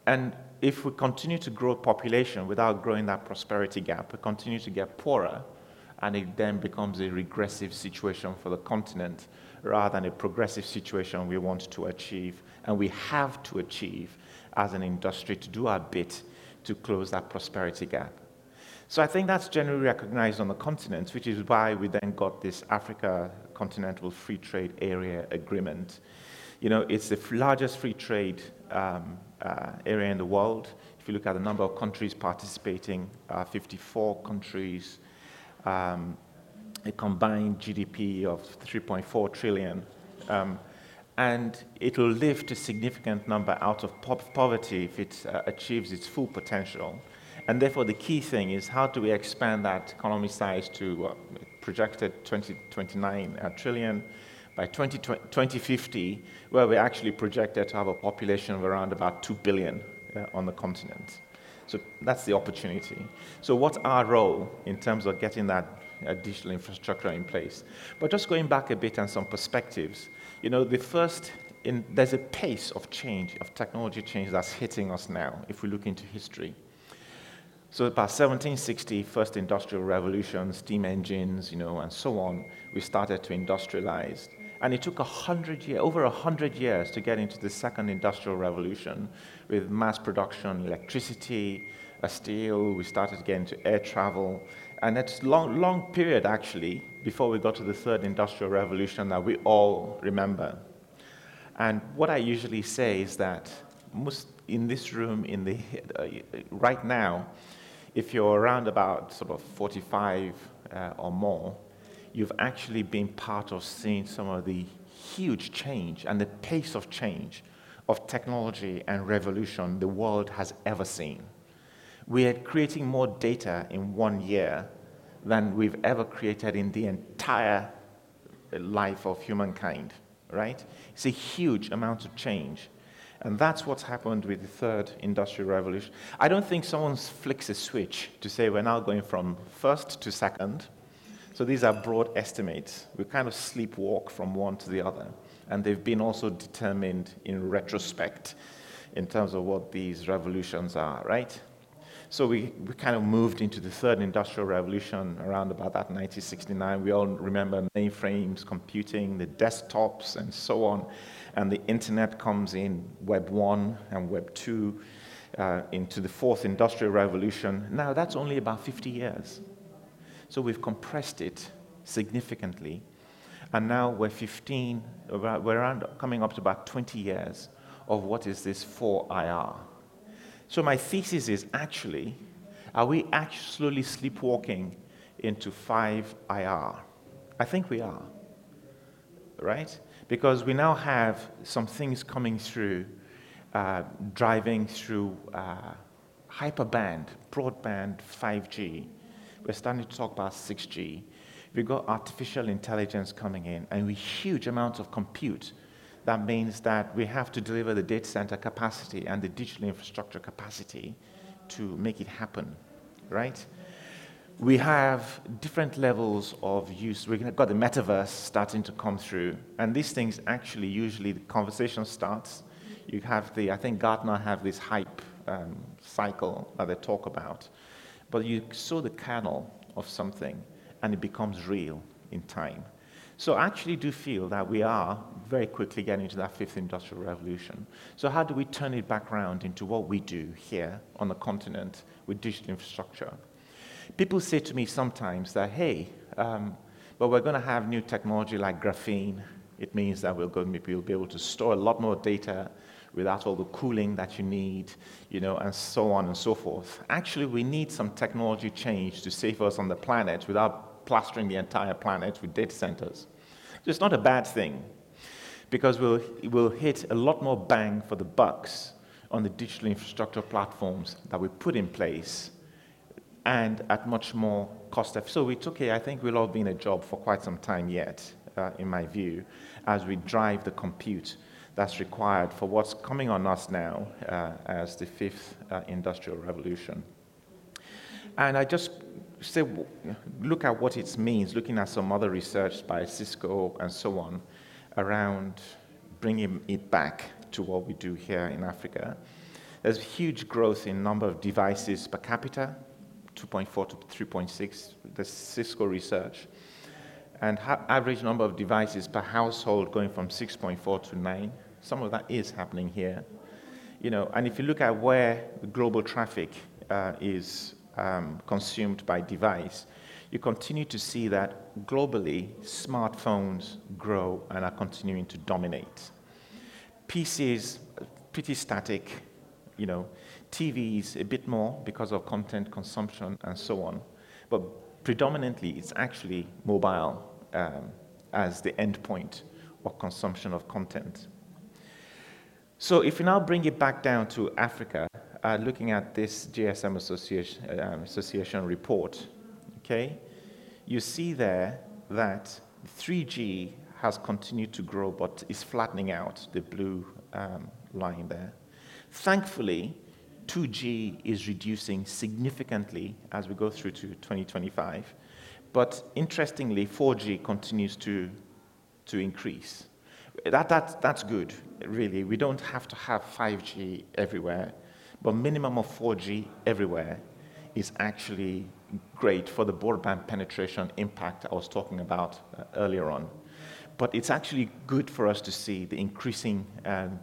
And if we continue to grow population without growing that prosperity gap, we continue to get poorer, and it then becomes a regressive situation for the continent rather than a progressive situation we want to achieve, and we have to achieve as an industry to do our bit to close that prosperity gap. So I think that's generally recognized on the continent, which is why we then got this Africa Continental Free Trade Area Agreement. You know, it's the largest free trade area in the world. If you look at the number of countries participating, 54 countries, a combined GDP of 3.4 trillion. And it will lift a significant number out of poverty if it achieves its full potential. And therefore, the key thing is how do we expand that economy size to projected 29 trillion by 2050, where we're actually projected to have a population of around about 2 billion on the continent. So that's the opportunity. So what's our role in terms of getting that digital infrastructure in place? But just going back a bit and some perspectives, you know, there's a pace of change, of technology change that's hitting us now, if we look into history. So about 1760, first industrial revolution, steam engines, you know, and so on, we started to industrialize. And it took over 100 years to get into the second industrial revolution with mass production, electricity, steel. We started to get into air travel. And it's a long period, actually, before we got to the third industrial revolution that we all remember. And what I usually say is that most in this room, right now, if you're around about sort of 45 or more, you've actually been part of seeing some of the huge change and the pace of change of technology and revolution the world has ever seen. We are creating more data in 1 year than we've ever created in the entire life of humankind, right? It's a huge amount of change. And that's what's happened with the third industrial revolution. I don't think someone flicks a switch to say we're now going from first to second. So these are broad estimates. We kind of sleepwalk from one to the other. And they've been also determined in retrospect in terms of what these revolutions are, right? So we kind of moved into the third industrial revolution around about that 1969. We all remember mainframes, computing, the desktops, and so on. And the internet comes in, Web 1 and Web 2, into the fourth industrial revolution. Now, that's only about 50 years. So we've compressed it significantly. And now we're coming up to about 20 years of what is this 4IR. So my thesis is actually, are we slowly sleepwalking into 5IR? I think we are, right? Because we now have some things coming through, driving through hyperband, broadband 5G. We're starting to talk about 6G. We've got artificial intelligence coming in, and with huge amounts of compute. That means that we have to deliver the data center capacity and the digital infrastructure capacity to make it happen, right? We have different levels of use. We've got the metaverse starting to come through, and these things actually, usually the conversation starts. You have I think Gartner have this hype cycle that they talk about, but you sow the kernel of something, and it becomes real in time. So I actually do feel that we are very quickly getting into that fifth industrial revolution. So how do we turn it back around into what we do here on the continent with digital infrastructure? People say to me sometimes that, hey, but we're going to have new technology like graphene. It means that we'll be able to store a lot more data without all the cooling that you need, and so on and so forth. Actually, we need some technology change to save us on the planet without plastering the entire planet with data centers. So it's not a bad thing, because we'll hit a lot more bang for the bucks on the digital infrastructure platforms that we put in place, and at much more cost effective. So I think we'll all be in a job for quite some time yet, in my view, as we drive the compute that's required for what's coming on us now as the fifth industrial revolution. And I just say, look at what it means, looking at some other research by Cisco and so on, around bringing it back to what we do here in Africa. There's huge growth in number of devices per capita, 2.4 to 3.6, the Cisco research. And average number of devices per household going from 6.4 to 9. Some of that is happening here. And if you look at where the global traffic is consumed by device, you continue to see that globally, smartphones grow and are continuing to dominate. PCs, pretty static, TVs a bit more because of content consumption and so on. But predominantly, it's actually mobile as the end point of consumption of content. So if you now bring it back down to Africa, looking at this GSM Association report, okay, you see there that 3G has continued to grow, but is flattening out, the blue line there. Thankfully, 2G is reducing significantly as we go through to 2025. But interestingly, 4G continues to increase. That's good, really. We don't have to have 5G everywhere, but minimum of 4G everywhere is actually great for the broadband penetration impact I was talking about earlier on. But it's actually good for us to see the increasing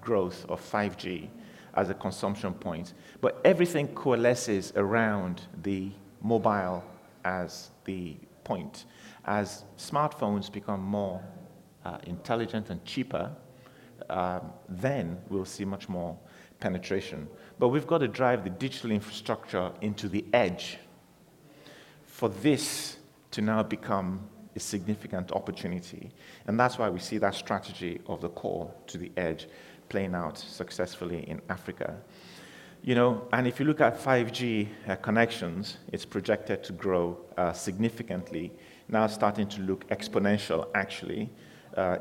growth of 5G as a consumption point. But everything coalesces around the mobile as the point. As smartphones become more intelligent and cheaper, then we'll see much more penetration. But we've got to drive the digital infrastructure into the edge for this to now become a significant opportunity. And that's why we see that strategy of the core to the edge playing out successfully in Africa. And if you look at 5G connections, it's projected to grow significantly, now starting to look exponential, actually,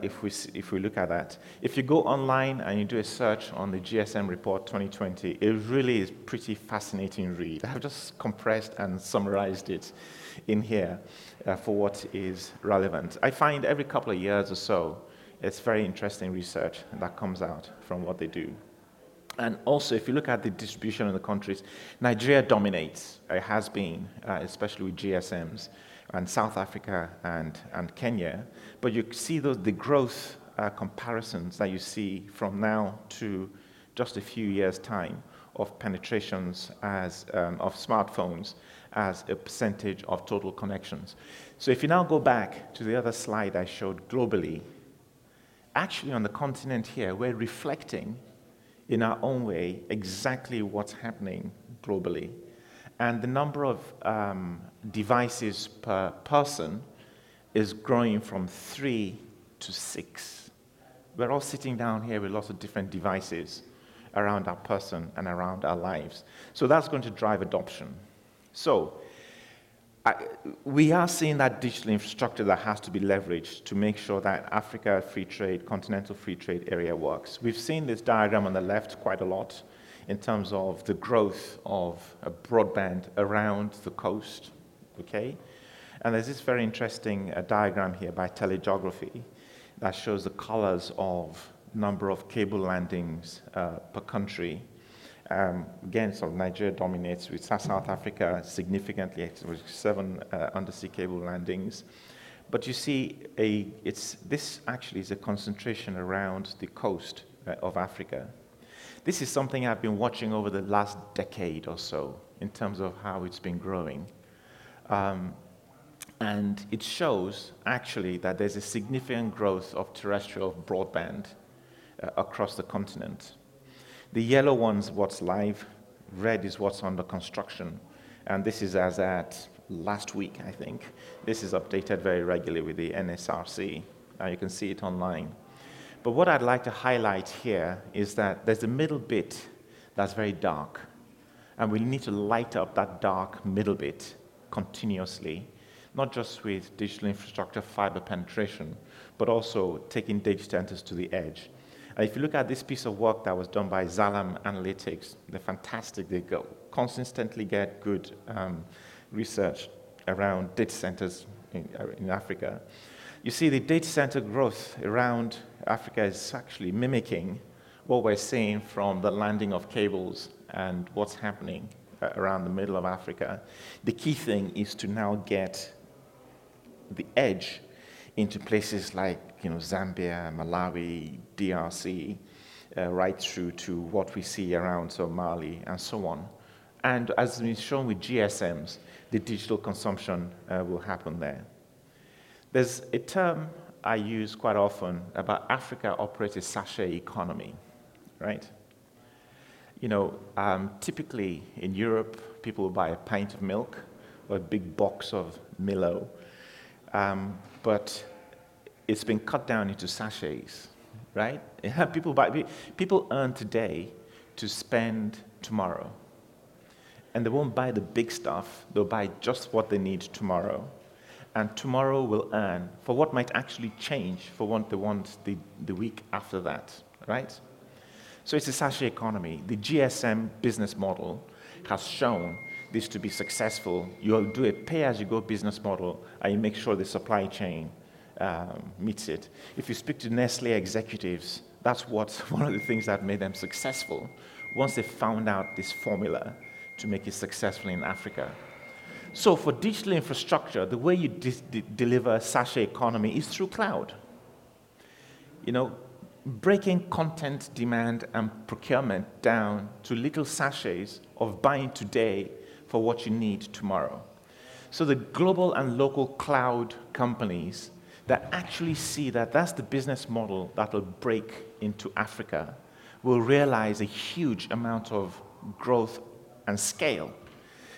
if we look at that. If you go online and you do a search on the GSM report 2020, it really is pretty fascinating read. I've just compressed and summarized it in here for what is relevant. I find every couple of years or so, it's very interesting research that comes out from what they do. And also, if you look at the distribution of the countries, Nigeria dominates. It has been, especially with GSMs, and South Africa and Kenya. But you see the growth comparisons that you see from now to just a few years' time of penetrations of smartphones as a percentage of total connections. So if you now go back to the other slide I showed globally, actually on the continent here, we're reflecting in our own way exactly what's happening globally. And the number of devices per person is growing from 3 to 6. We're all sitting down here with lots of different devices around our person and around our lives. So that's going to drive adoption. So we are seeing that digital infrastructure that has to be leveraged to make sure that Africa free trade, continental free trade area works. We've seen this diagram on the left quite a lot in terms of the growth of a broadband around the coast, okay? And there's this very interesting diagram here by telegeography that shows the colors of number of cable landings per country. Again, sort of Nigeria dominates with South Africa significantly, with 7 undersea cable landings. But you see, this actually is a concentration around the coast of Africa. This is something I've been watching over the last decade or so in terms of how it's been growing. And it shows, actually, that there's a significant growth of terrestrial broadband across the continent. The yellow one's what's live, red is what's under construction, and this is as at last week, I think. This is updated very regularly with the NSRC. Now you can see it online. But what I'd like to highlight here is that there's a middle bit that's very dark, and we need to light up that dark middle bit continuously, not just with digital infrastructure fiber penetration, but also taking data centers to the edge. If you look at this piece of work that was done by Xalam Analytics, they're fantastic. They consistently get good research around data centers in Africa. You see, the data center growth around Africa is actually mimicking what we're seeing from the landing of cables and what's happening around the middle of Africa. The key thing is to now get the edge into places like Zambia, Malawi, DRC, right through to what we see around Somali and so on. And as is shown with GSMs, the digital consumption will happen there. There's a term I use quite often about Africa operates a sachet economy, right? Typically in Europe, people will buy a pint of milk or a big box of Milo, but it's been cut down into sachets, right? People earn today to spend tomorrow. And they won't buy the big stuff, they'll buy just what they need tomorrow. And tomorrow will earn for what might actually change for what they want the week after that, right? So it's a sachet economy. The GSM business model has shown this to be successful. You'll do a pay-as-you-go business model, and you make sure the supply chain meets it. If you speak to Nestle executives, that's one of the things that made them successful once they found out this formula to make it successful in Africa. So for digital infrastructure, the way you deliver sachet economy is through cloud. Breaking content demand and procurement down to little sachets of buying today for what you need tomorrow. So the global and local cloud companies that actually see that that's the business model that will break into Africa will realize a huge amount of growth and scale.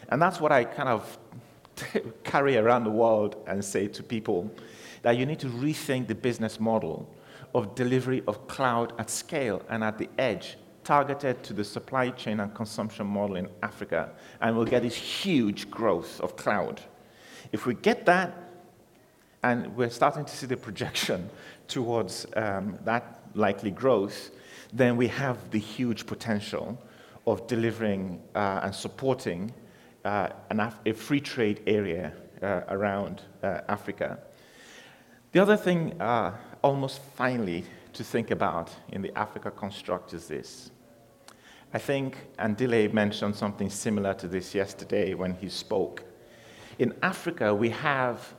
And that's what I kind of carry around the world and say to people, that you need to rethink the business model of delivery of cloud at scale and at the edge, targeted to the supply chain and consumption model in Africa, and we'll get this huge growth of cloud. If we get that, and we're starting to see the projection towards that likely growth, then we have the huge potential of delivering and supporting a free trade area around Africa. The other thing, almost finally, to think about in the Africa construct is this. I think Andile mentioned something similar to this yesterday when he spoke. In Africa, we have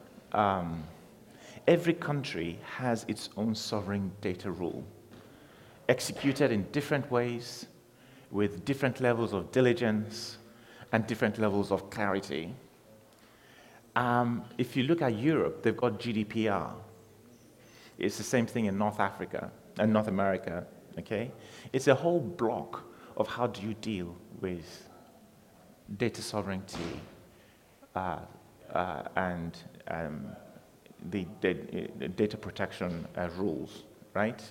every country has its own sovereign data rule, executed in different ways, with different levels of diligence and different levels of clarity. If you look at Europe, they've got GDPR. It's the same thing in North Africa and North America, okay? It's a whole block of how do you deal with data sovereignty and the data protection rules, right?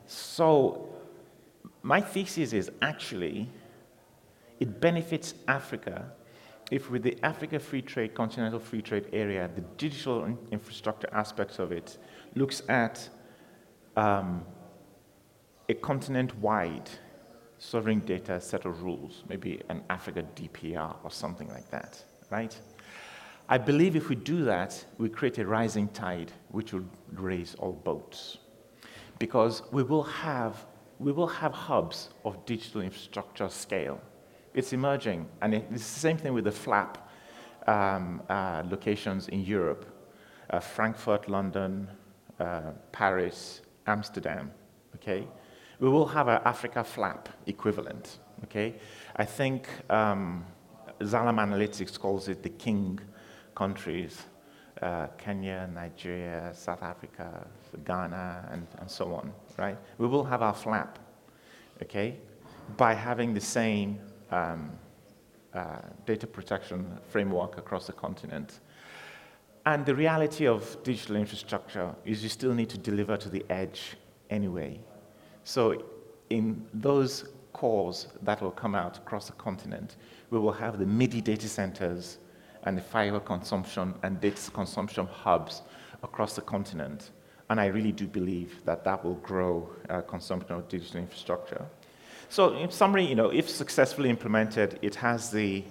So my thesis is actually it benefits Africa if with the Africa Free Trade, Continental Free Trade Area, the digital infrastructure aspects of it looks at a continent-wide sovereign data set of rules, maybe an Africa DPR or something like that, right? I believe if we do that, we create a rising tide which will raise all boats. Because we will have hubs of digital infrastructure scale. It's emerging, and it's the same thing with the FLAP locations in Europe, Frankfurt, London, Paris, Amsterdam, okay? We will have an Africa FLAP equivalent, okay? I think Xalam Analytics calls it the king countries, Kenya, Nigeria, South Africa, Ghana, and so on, right? We will have our FLAP, okay, by having the same data protection framework across the continent. And the reality of digital infrastructure is you still need to deliver to the edge anyway. So in those cores that will come out across the continent, we will have the MIDI data centers and the fiber consumption and data consumption hubs across the continent. And I really do believe that that will grow consumption of digital infrastructure. So in summary, if successfully implemented, it has the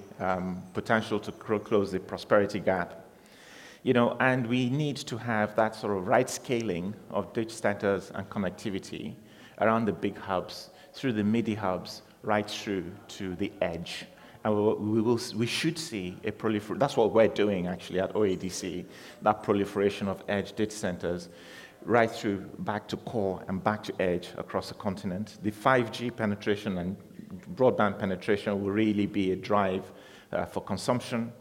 potential to close the prosperity gap. And we need to have that sort of right scaling of data centers and connectivity around the big hubs, through the MIDI hubs, right through to the edge. And we should see a proliferation. That's what we're doing actually at OADC, that proliferation of edge data centers right through back to core and back to edge across the continent. The 5G penetration and broadband penetration will really be a drive for consumption.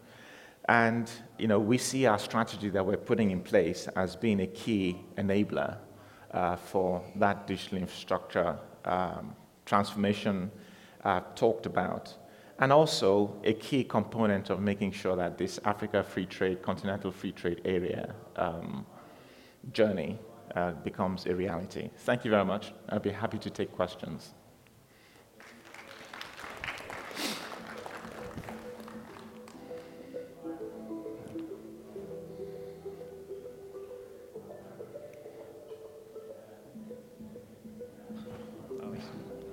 And we see our strategy that we're putting in place as being a key enabler for that digital infrastructure transformation talked about. And also a key component of making sure that this Africa Free Trade, Continental Free Trade Area journey becomes a reality. Thank you very much. I'll be happy to take questions.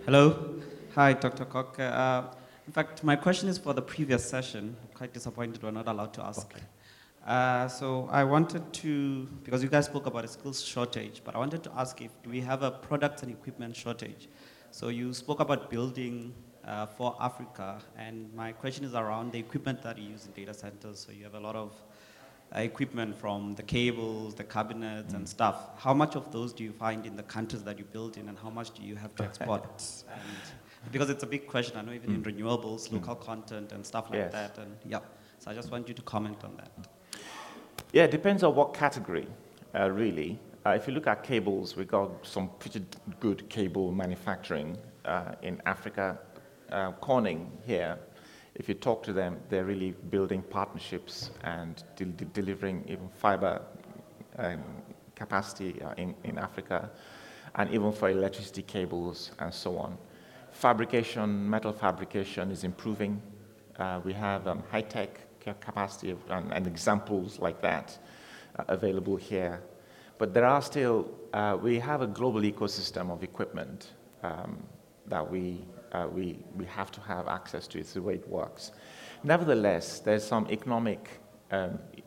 Hello. Hi, Dr. Kok. In fact, my question is for the previous session. I'm quite disappointed we're not allowed to ask. Okay. So I wanted to, because you guys spoke about a skills shortage, but I wanted to ask if do we have a product and equipment shortage? So you spoke about building for Africa, and my question is around the equipment that you use in data centers. So you have a lot of equipment from the cables, the cabinets, and stuff. How much of those do you find in the countries that you build in, and how much do you have to export? And because it's a big question, I know even in renewables, local content and stuff like that. And yeah, so I just want you to comment on that. Yeah, it depends on what category, really. If you look at cables, we got some pretty good cable manufacturing in Africa. Corning here, if you talk to them, they're really building partnerships and delivering even fiber capacity in Africa, and even for electricity cables and so on. Fabrication, metal fabrication is improving. We have high-tech capacity and examples like that available here. But there are still, we have a global ecosystem of equipment that we have to have access to. It's the way it works. Nevertheless, there's some economic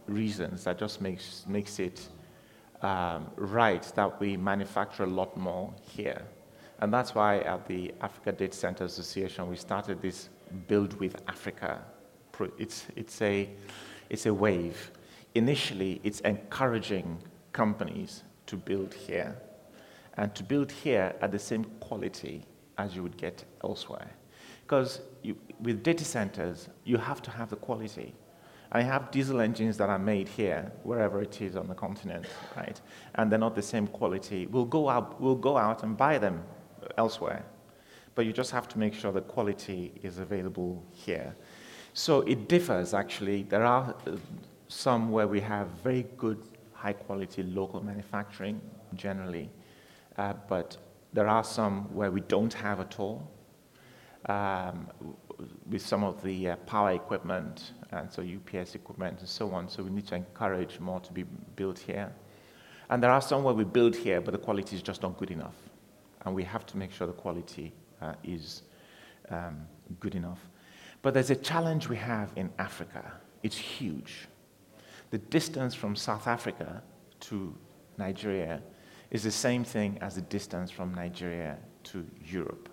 reasons that just makes it right that we manufacture a lot more here. And that's why at the Africa Data Center Association, we started this Build with Africa. It's a wave. Initially, it's encouraging companies to build here, and to build here at the same quality as you would get elsewhere. Because with data centers, you have to have the quality. I have diesel engines that are made here, wherever it is on the continent, right? And they're not the same quality. We'll go out and buy them elsewhere. But you just have to make sure the quality is available here. So it differs, actually. There are some where we have very good, high-quality local manufacturing, generally. But there are some where we don't have at all. With some of the power equipment, and so UPS equipment and so on. So we need to encourage more to be built here. And there are some where we build here, but the quality is just not good enough. And we have to make sure the quality is good enough. But there's a challenge we have in Africa. It's huge. The distance from South Africa to Nigeria is the same thing as the distance from Nigeria to Europe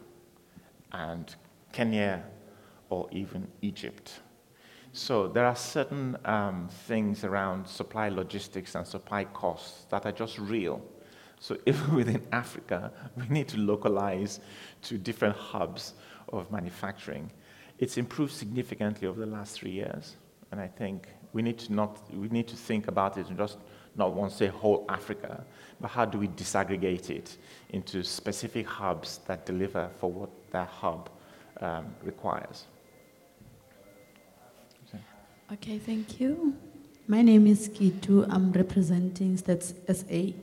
and Kenya or even Egypt. So there are certain things around supply logistics and supply costs that are just real. So even within Africa, we need to localize to different hubs of manufacturing. It's improved significantly over the last 3 years, and I think we need to think about it and just not want to say whole Africa, but how do we disaggregate it into specific hubs that deliver for what that hub requires. Okay, thank you. My name is Kitu. I'm representing Stats SA.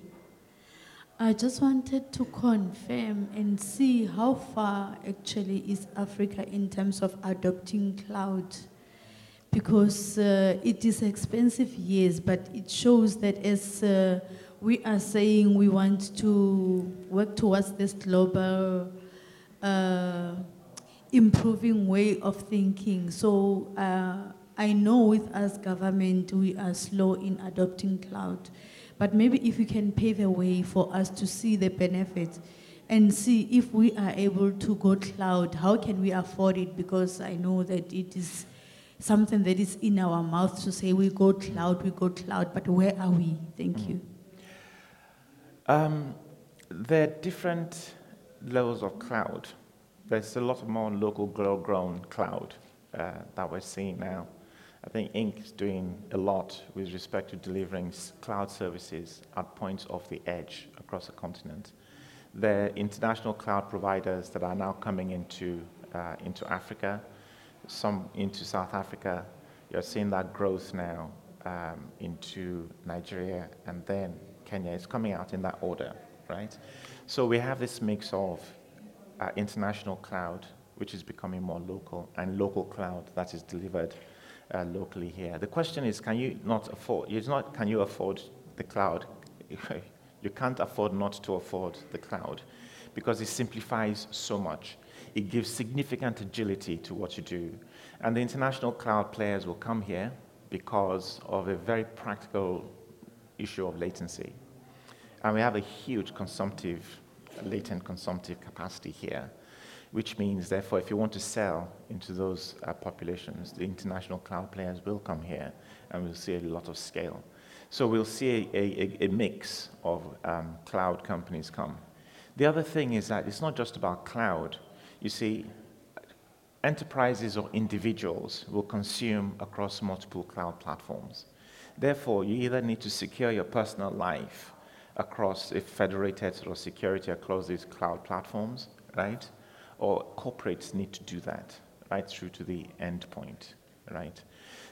I just wanted to confirm and see how far actually is Africa in terms of adopting cloud, because it is expensive, yes, but it shows that as we are saying we want to work towards this global improving way of thinking. So I know with us government, we are slow in adopting cloud. But maybe if you can pave a way for us to see the benefits and see if we are able to go cloud, how can we afford it? Because I know that it is something that is in our mouth to say we go cloud, but where are we? Thank you. There are different levels of cloud. There's a lot more local grown cloud that we're seeing now. I think Inc. is doing a lot with respect to delivering cloud services at points of the edge across the continent. There are international cloud providers that are now coming into Africa, some into South Africa. You're seeing that growth now into Nigeria, and then Kenya. It's coming out in that order, right? So we have this mix of international cloud, which is becoming more local, and local cloud that is delivered locally here. The question is, can you not afford, it's not can you afford the cloud? You can't afford not to afford the cloud because it simplifies so much. It gives significant agility to what you do. And the international cloud players will come here because of a very practical issue of latency. And we have a huge latent consumptive capacity here, which means, therefore, if you want to sell into those populations, the international cloud players will come here, and we'll see a lot of scale. So we'll see a mix of cloud companies come. The other thing is that it's not just about cloud. You see, enterprises or individuals will consume across multiple cloud platforms. Therefore, you either need to secure your personal life across a federated sort of security across these cloud platforms, right? Or corporates need to do that right through to the endpoint, right?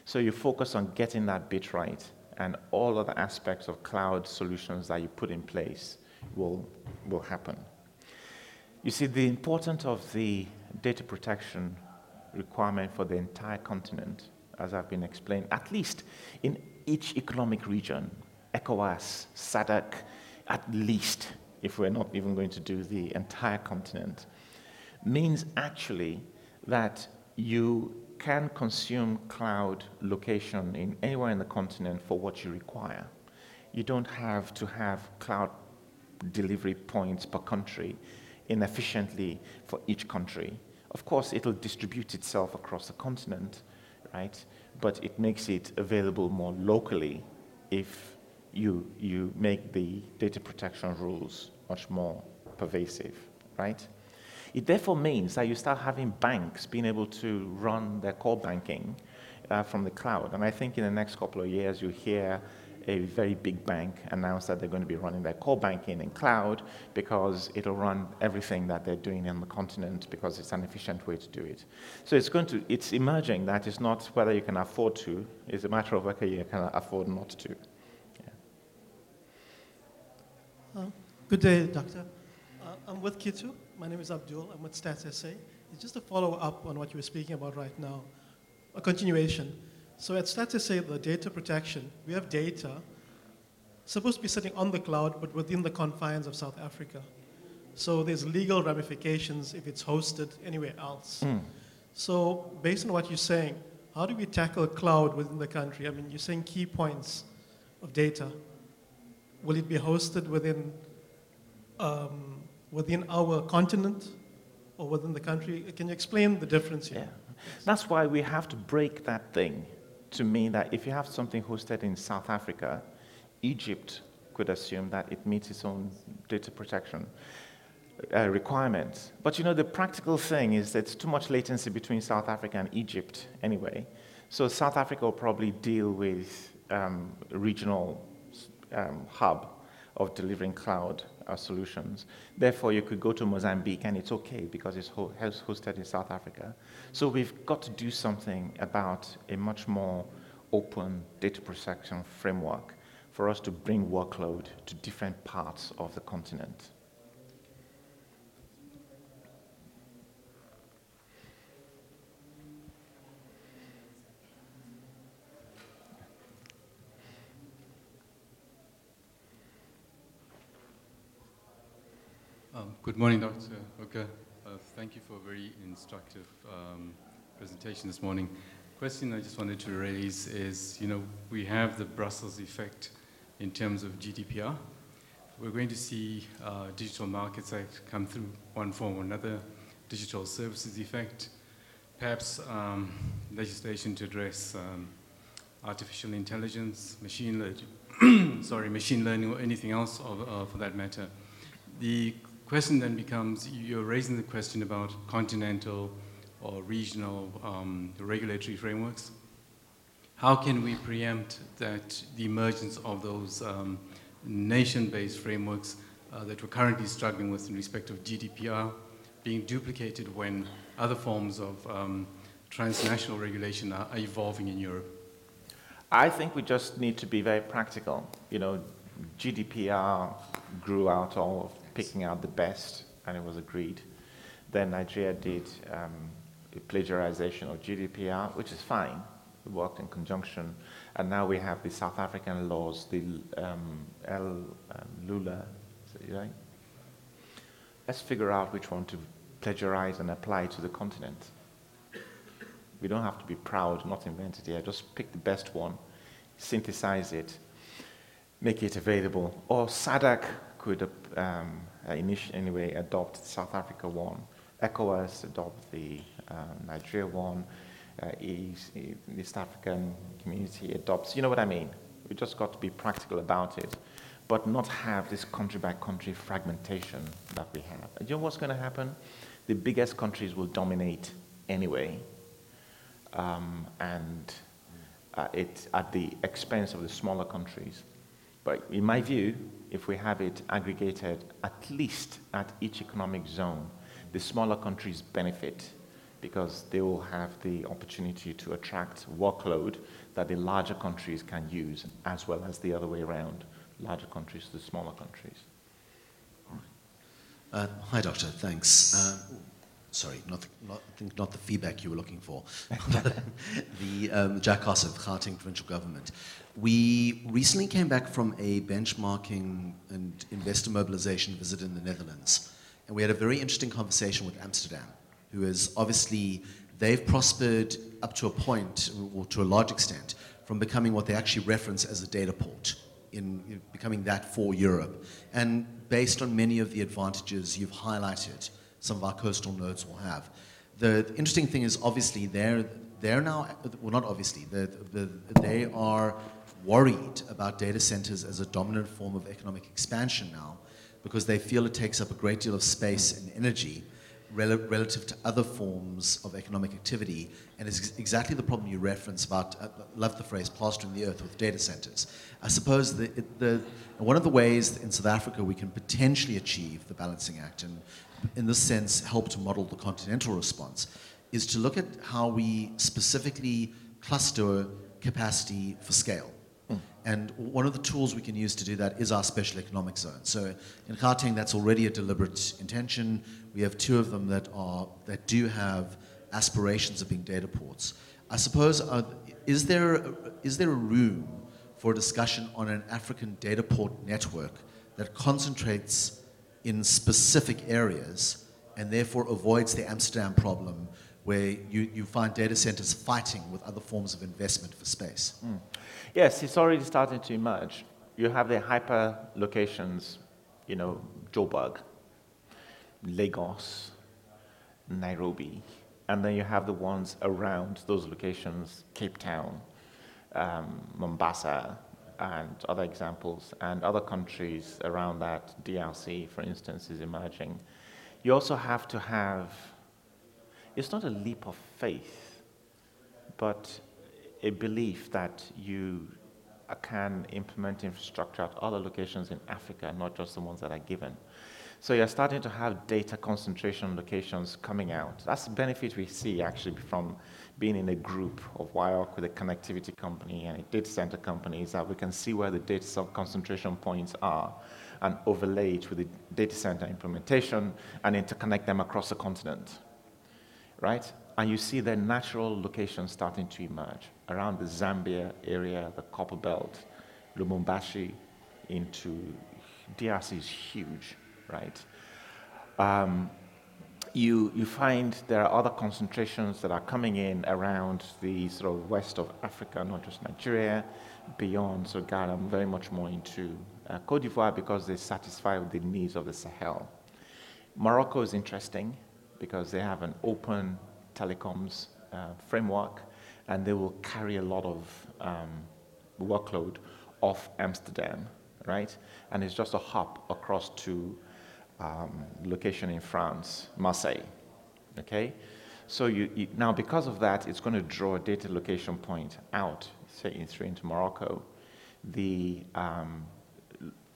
So you focus on getting that bit right, and all other aspects of cloud solutions that you put in place will happen. You see, the importance of the data protection requirement for the entire continent, as I've been explained, at least in each economic region, ECOWAS, SADC, at least, if we're not even going to do the entire continent, means actually that you can consume cloud location in anywhere in the continent for what you require. You don't have to have cloud delivery points per country inefficiently for each country. Of course, it'll distribute itself across the continent, right? But it makes it available more locally if you make the data protection rules much more pervasive, right? It therefore means that you start having banks being able to run their core banking from the cloud. And I think in the next couple of years, you'll hear a very big bank announced that they're going to be running their core banking in cloud because it'll run everything that they're doing on the continent because it's an efficient way to do it. So it's emerging that it's not whether you can afford to, it's a matter of whether you can afford not to. Yeah. Good day, Doctor. I'm with Kitu. My name is Abdul. I'm with Stats SA. It's just a follow-up on what you were speaking about right now, a continuation. So at Stats SA, the data protection, we have data supposed to be sitting on the cloud, but within the confines of South Africa. So there's legal ramifications if it's hosted anywhere else. So based on what you're saying, how do we tackle cloud within the country? I mean, you're saying key points of data. Will it be hosted within our continent or within the country? Can you explain the difference here? Yeah. That's why we have to break that thing to mean that if you have something hosted in South Africa, Egypt could assume that it meets its own data protection requirements. But you know, the practical thing is that it's too much latency between South Africa and Egypt anyway. So South Africa will probably deal with regional hub of delivering cloud solutions. Therefore, you could go to Mozambique and it's okay because it's hosted in South Africa. So we've got to do something about a much more open data protection framework for us to bring workload to different parts of the continent. Good morning, Dr. Oka. Thank you for a very instructive presentation this morning. Question I just wanted to raise is, you know, we have the Brussels effect in terms of GDPR. We're going to see Digital Markets Act come through one form or another, digital services effect, perhaps legislation to address artificial intelligence, machine learning or anything else for that matter. The question then becomes, you're raising the question about continental or regional regulatory frameworks. How can we preempt that the emergence of those nation-based frameworks that we're currently struggling with in respect of GDPR being duplicated when other forms of transnational regulation are evolving in Europe? I think we just need to be very practical. You know, GDPR grew out of picking out the best, and it was agreed. Then Nigeria did a plagiarization of GDPR, which is fine. We worked in conjunction. And now we have the South African laws, the Lula, right? Let's figure out which one to plagiarize and apply to the continent. We don't have to be proud, not invent it here. Just pick the best one, synthesize it, make it available. Or SADC could anyway adopt the South Africa one. ECOWAS adopt the Nigeria one. East African community adopts. You know what I mean? We just got to be practical about it, but not have this country by country fragmentation that we have. And you know what's going to happen? The biggest countries will dominate anyway, and it's at the expense of the smaller countries. But in my view, if we have it aggregated at least at each economic zone, the smaller countries benefit because they will have the opportunity to attract workload that the larger countries can use, as well as the other way around, larger countries to the smaller countries. Hi, Doctor. Thanks. Sorry, I think not the feedback you were looking for. The Jack Haas of Gauteng Provincial Government. We recently came back from a benchmarking and investor mobilization visit in the Netherlands, and we had a very interesting conversation with Amsterdam, who is obviously, they've prospered up to a point, or to a large extent, from becoming what they actually reference as a data port, in becoming that for Europe. And based on many of the advantages you've highlighted, some of our coastal nodes will have. The interesting thing is, obviously, they're now, well, not obviously, they are worried about data centers as a dominant form of economic expansion now, because they feel it takes up a great deal of space and energy, relative to other forms of economic activity, and it's exactly the problem you reference about, I love the phrase, plastering the earth with data centers. I suppose one of the ways in South Africa we can potentially achieve the balancing act, and in this sense help to model the continental response, is to look at how we specifically cluster capacity for scale. And one of the tools we can use to do that is our special economic zone. So in Gauteng, that's already a deliberate intention. We have 2 of them that do have aspirations of being data ports. I suppose, is there a room for a discussion on an African data port network that concentrates in specific areas and therefore avoids the Amsterdam problem where you find data centers fighting with other forms of investment for space? Yes, it's already starting to emerge. You have the hyper locations, Joburg, Lagos, Nairobi, and then you have the ones around those locations, Cape Town, Mombasa, and other examples, and other countries around that. DRC, for instance, is emerging. You also have to have, it's not a leap of faith, but a belief that you can implement infrastructure at other locations in Africa, not just the ones that are given. So you're starting to have data concentration locations coming out. That's the benefit we see actually from being in a group of WIOC with a connectivity company and a data center company, is that we can see where the data concentration points are and overlay it with the data center implementation and interconnect them across the continent, right? And you see the natural locations starting to emerge around the Zambia area, the Copper Belt, Lubumbashi, into DRC is huge, right? You find there are other concentrations that are coming in around the sort of west of Africa, not just Nigeria, beyond. So Ghana, I'm very much more into Cote d'Ivoire because they satisfy the needs of the Sahel. Morocco is interesting because they have an open telecoms framework, and they will carry a lot of workload off Amsterdam, right? And it's just a hop across to location in France, Marseille, okay? So now because of that, it's going to draw a data location point out, say into Morocco. The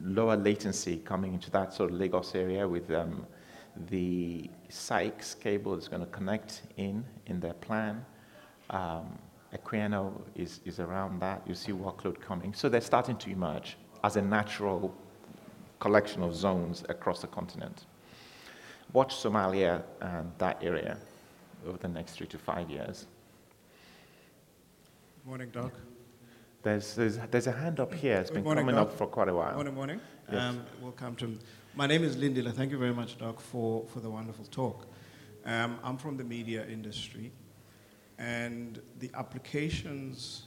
lower latency coming into that sort of Lagos area with the Sykes cable is going to connect in their plan. Equiano is around that. You see workload coming. So they're starting to emerge as a natural collection of zones across the continent. Watch Somalia and that area over the next 3 to 5 years. Good morning, Doc. There's a hand up here. It's been morning, coming Doc. up for quite a while. Morning. Yes. Welcome to. My name is Lindila. Thank you very much, Doc, for the wonderful talk. I'm from the media industry, and the applications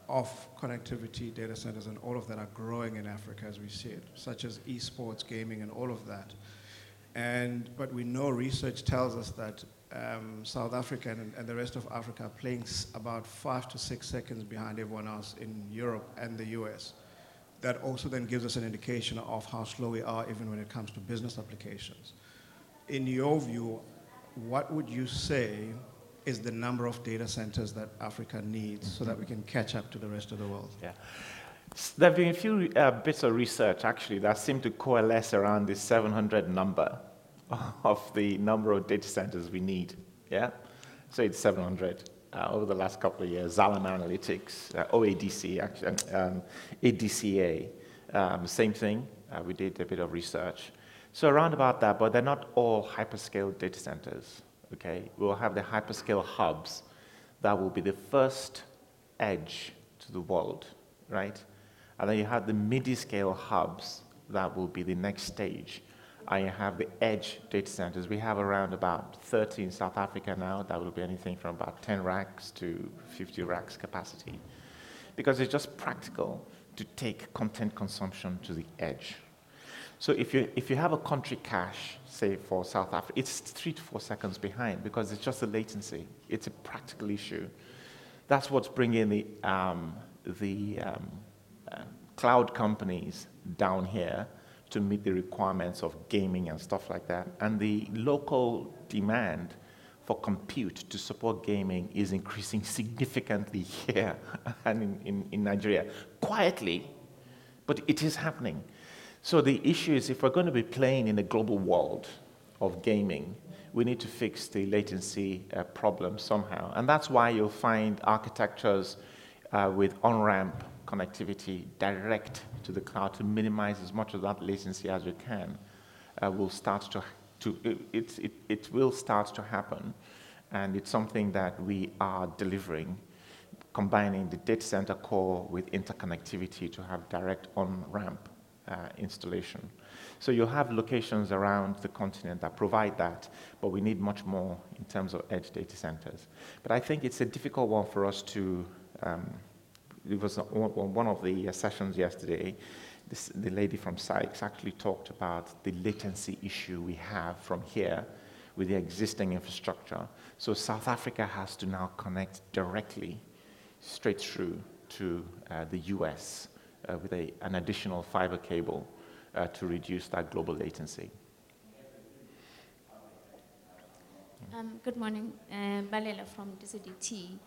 of connectivity, data centers, and all of that are growing in Africa as we see it, such as esports, gaming, and all of that. But we know research tells us that South Africa and the rest of Africa are playing about 5 to 6 seconds behind everyone else in Europe and the US. That also then gives us an indication of how slow we are even when it comes to business applications. In your view, what would you say is the number of data centers that Africa needs so that we can catch up to the rest of the world? Yeah. There have been a few bits of research, actually, that seem to coalesce around this 700 number of the number of data centers we need, yeah? So it's 700 over the last couple of years. Xalam Analytics, OADC, actually, ADCA, same thing. We did a bit of research. So around about that, but they're not all hyperscale data centers, okay? We'll have the hyperscale hubs that will be the first edge to the world, right? And then you have the midi-scale hubs that will be the next stage. And you have the edge data centers. We have around about 30 in South Africa now. That will be anything from about 10 racks to 50 racks capacity. Because it's just practical to take content consumption to the edge. So if you have a country cache, say for South Africa, it's 3 to 4 seconds behind because it's just the latency. It's a practical issue. That's what's bringing the cloud companies down here to meet the requirements of gaming and stuff like that. And the local demand for compute to support gaming is increasing significantly here and in Nigeria. Quietly, but it is happening. So the issue is, if we're going to be playing in a global world of gaming, we need to fix the latency problem somehow. And that's why you'll find architectures with on-ramp connectivity direct to the cloud to minimize as much of that latency as we can. Will start it will start to happen. And it's something that we are delivering, combining the data center core with interconnectivity to have direct on-ramp installation. So you'll have locations around the continent that provide that, but we need much more in terms of edge data centers. But I think it's a difficult one for us to, it was one of the sessions yesterday, the lady from Sykes actually talked about the latency issue we have from here with the existing infrastructure. So South Africa has to now connect directly straight through to the US with an additional fiber cable to reduce that global latency. Good morning, Balela from DCDT.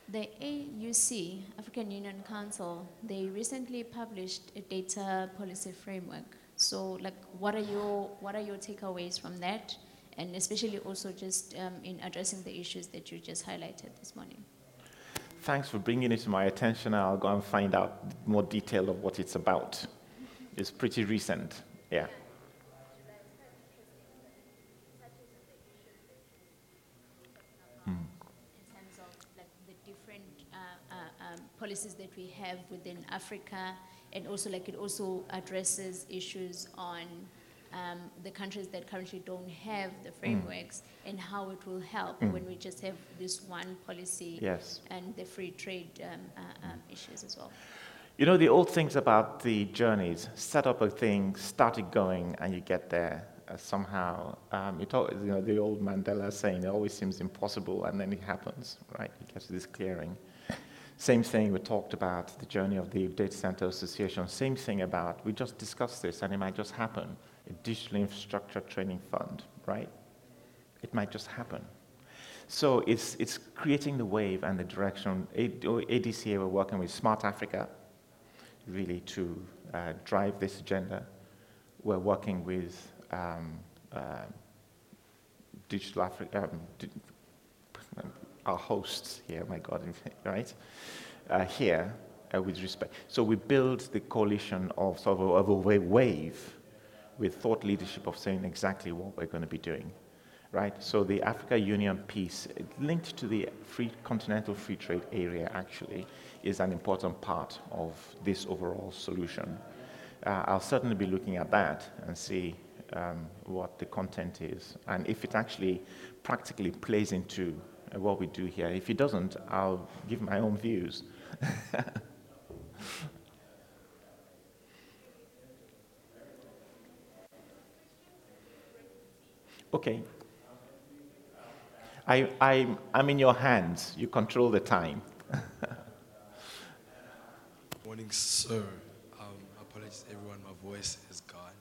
The AUC, African Union Council, they recently published a data policy framework. So, like, what are your takeaways from that, and especially also just in addressing the issues that you just highlighted this morning? Thanks for bringing it to my attention. I'll go and find out more detail of what it's about. It's pretty recent, yeah. Policies that we have within Africa, and also like it also addresses issues on the countries that currently don't have the frameworks, and how it will help when we just have this one policy, yes, and the free trade issues as well. You know, the old things about the journeys, set up a thing, start it going, and you get there somehow. The old Mandela saying, it always seems impossible, and then it happens, right? You get to this clearing. Same thing, we talked about the journey of the Data Center Association. Same thing about, we just discussed this, and it might just happen. A digital infrastructure training fund, right? It might just happen. So it's creating the wave and the direction. ADCA, we're working with Smart Africa, really to drive this agenda. We're working with Digital Africa, our hosts here, my God, right? Here, with respect. So we build the coalition of sort of a wave with thought leadership of saying exactly what we're going to be doing, right? So the Africa Union piece, linked to the continental free trade area, actually, is an important part of this overall solution. I'll certainly be looking at that and see what the content is, and if it actually practically plays into what we do here. If it doesn't, I'll give my own views. Okay. I'm in your hands. You control the time. Morning, sir. Apologies, everyone. My voice is gone.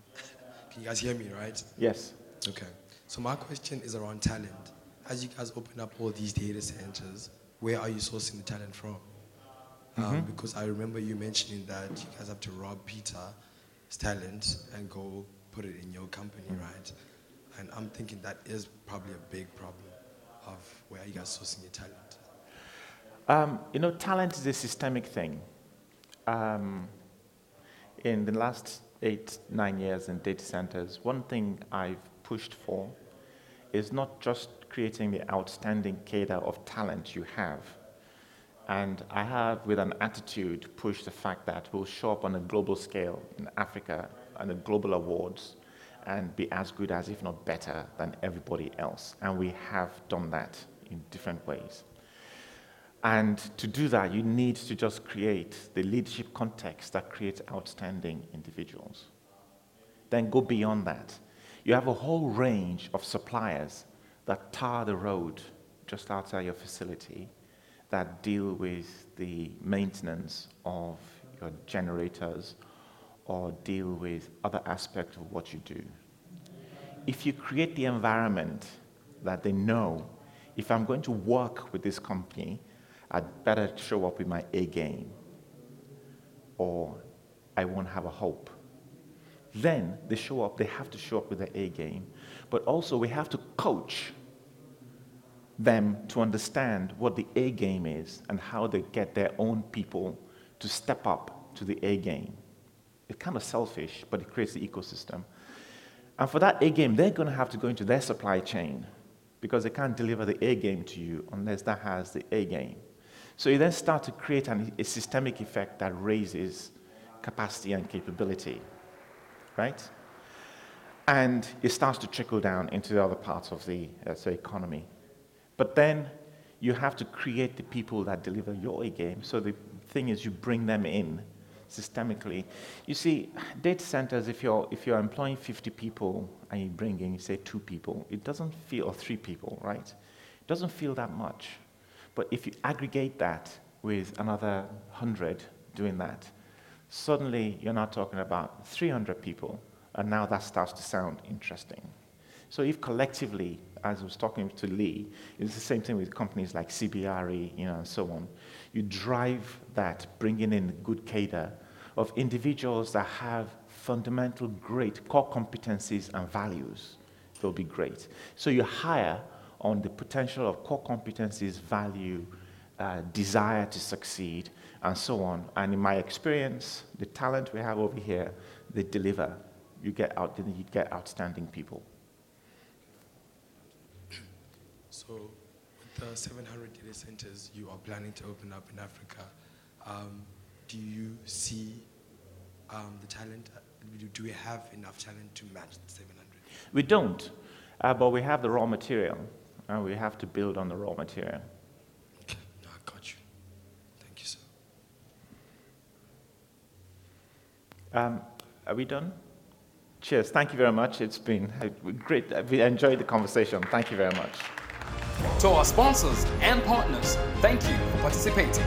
Can you guys hear me, right? Yes. Okay. So my question is around talent. As you guys open up all these data centers, where are you sourcing the talent from? Because I remember you mentioning that you guys have to rob Peter's talent and go put it in your company, right? And I'm thinking that is probably a big problem of where are you guys sourcing your talent? Talent is a systemic thing. In the last 8-9 years in data centers, one thing I've pushed for is not just creating the outstanding cadre of talent you have. And I have, with an attitude, pushed the fact that we'll show up on a global scale in Africa and the global awards and be as good as, if not better, than everybody else. And we have done that in different ways. And to do that, you need to just create the leadership context that creates outstanding individuals. Then go beyond that. You have a whole range of suppliers that tar the road just outside your facility that deal with the maintenance of your generators, or deal with other aspects of what you do. If you create the environment that they know, if I'm going to work with this company, I'd better show up with my A game, or I won't have a hope. Then they show up, they have to show up with their A game, but also we have to coach them to understand what the A game is and how they get their own people to step up to the A game. It's kind of selfish, but it creates the ecosystem. And for that A game, they're going to have to go into their supply chain because they can't deliver the A game to you unless that has the A game. So you then start to create a systemic effect that raises capacity and capability, right? And it starts to trickle down into the other parts of the economy. But then you have to create the people that deliver your A game. So the thing is, you bring them in systemically. You see, data centers, if you're employing 50 people and you bring in, you say 2 people, it doesn't feel, or 3 people, right? It doesn't feel that much. But if you aggregate that with another 100 doing that, suddenly you're not talking about 300 people, and now that starts to sound interesting. So if collectively, as I was talking to Lee, it's the same thing with companies like CBRE, and so on. You drive that, bringing in good cadre of individuals that have fundamental great core competencies and values. It'll be great. So you hire on the potential of core competencies, value, desire to succeed, and so on. And in my experience, the talent we have over here, they deliver. You get outstanding people. So with the 700 data centers you are planning to open up in Africa, do you see the talent? Do we have enough talent to match the 700? We don't, but we have the raw material, and we have to build on the raw material. Okay, no, I got you. Thank you, sir. Are we done? Cheers. Thank you very much. It's been great. We enjoyed the conversation. Thank you very much. To our sponsors and partners, thank you for participating.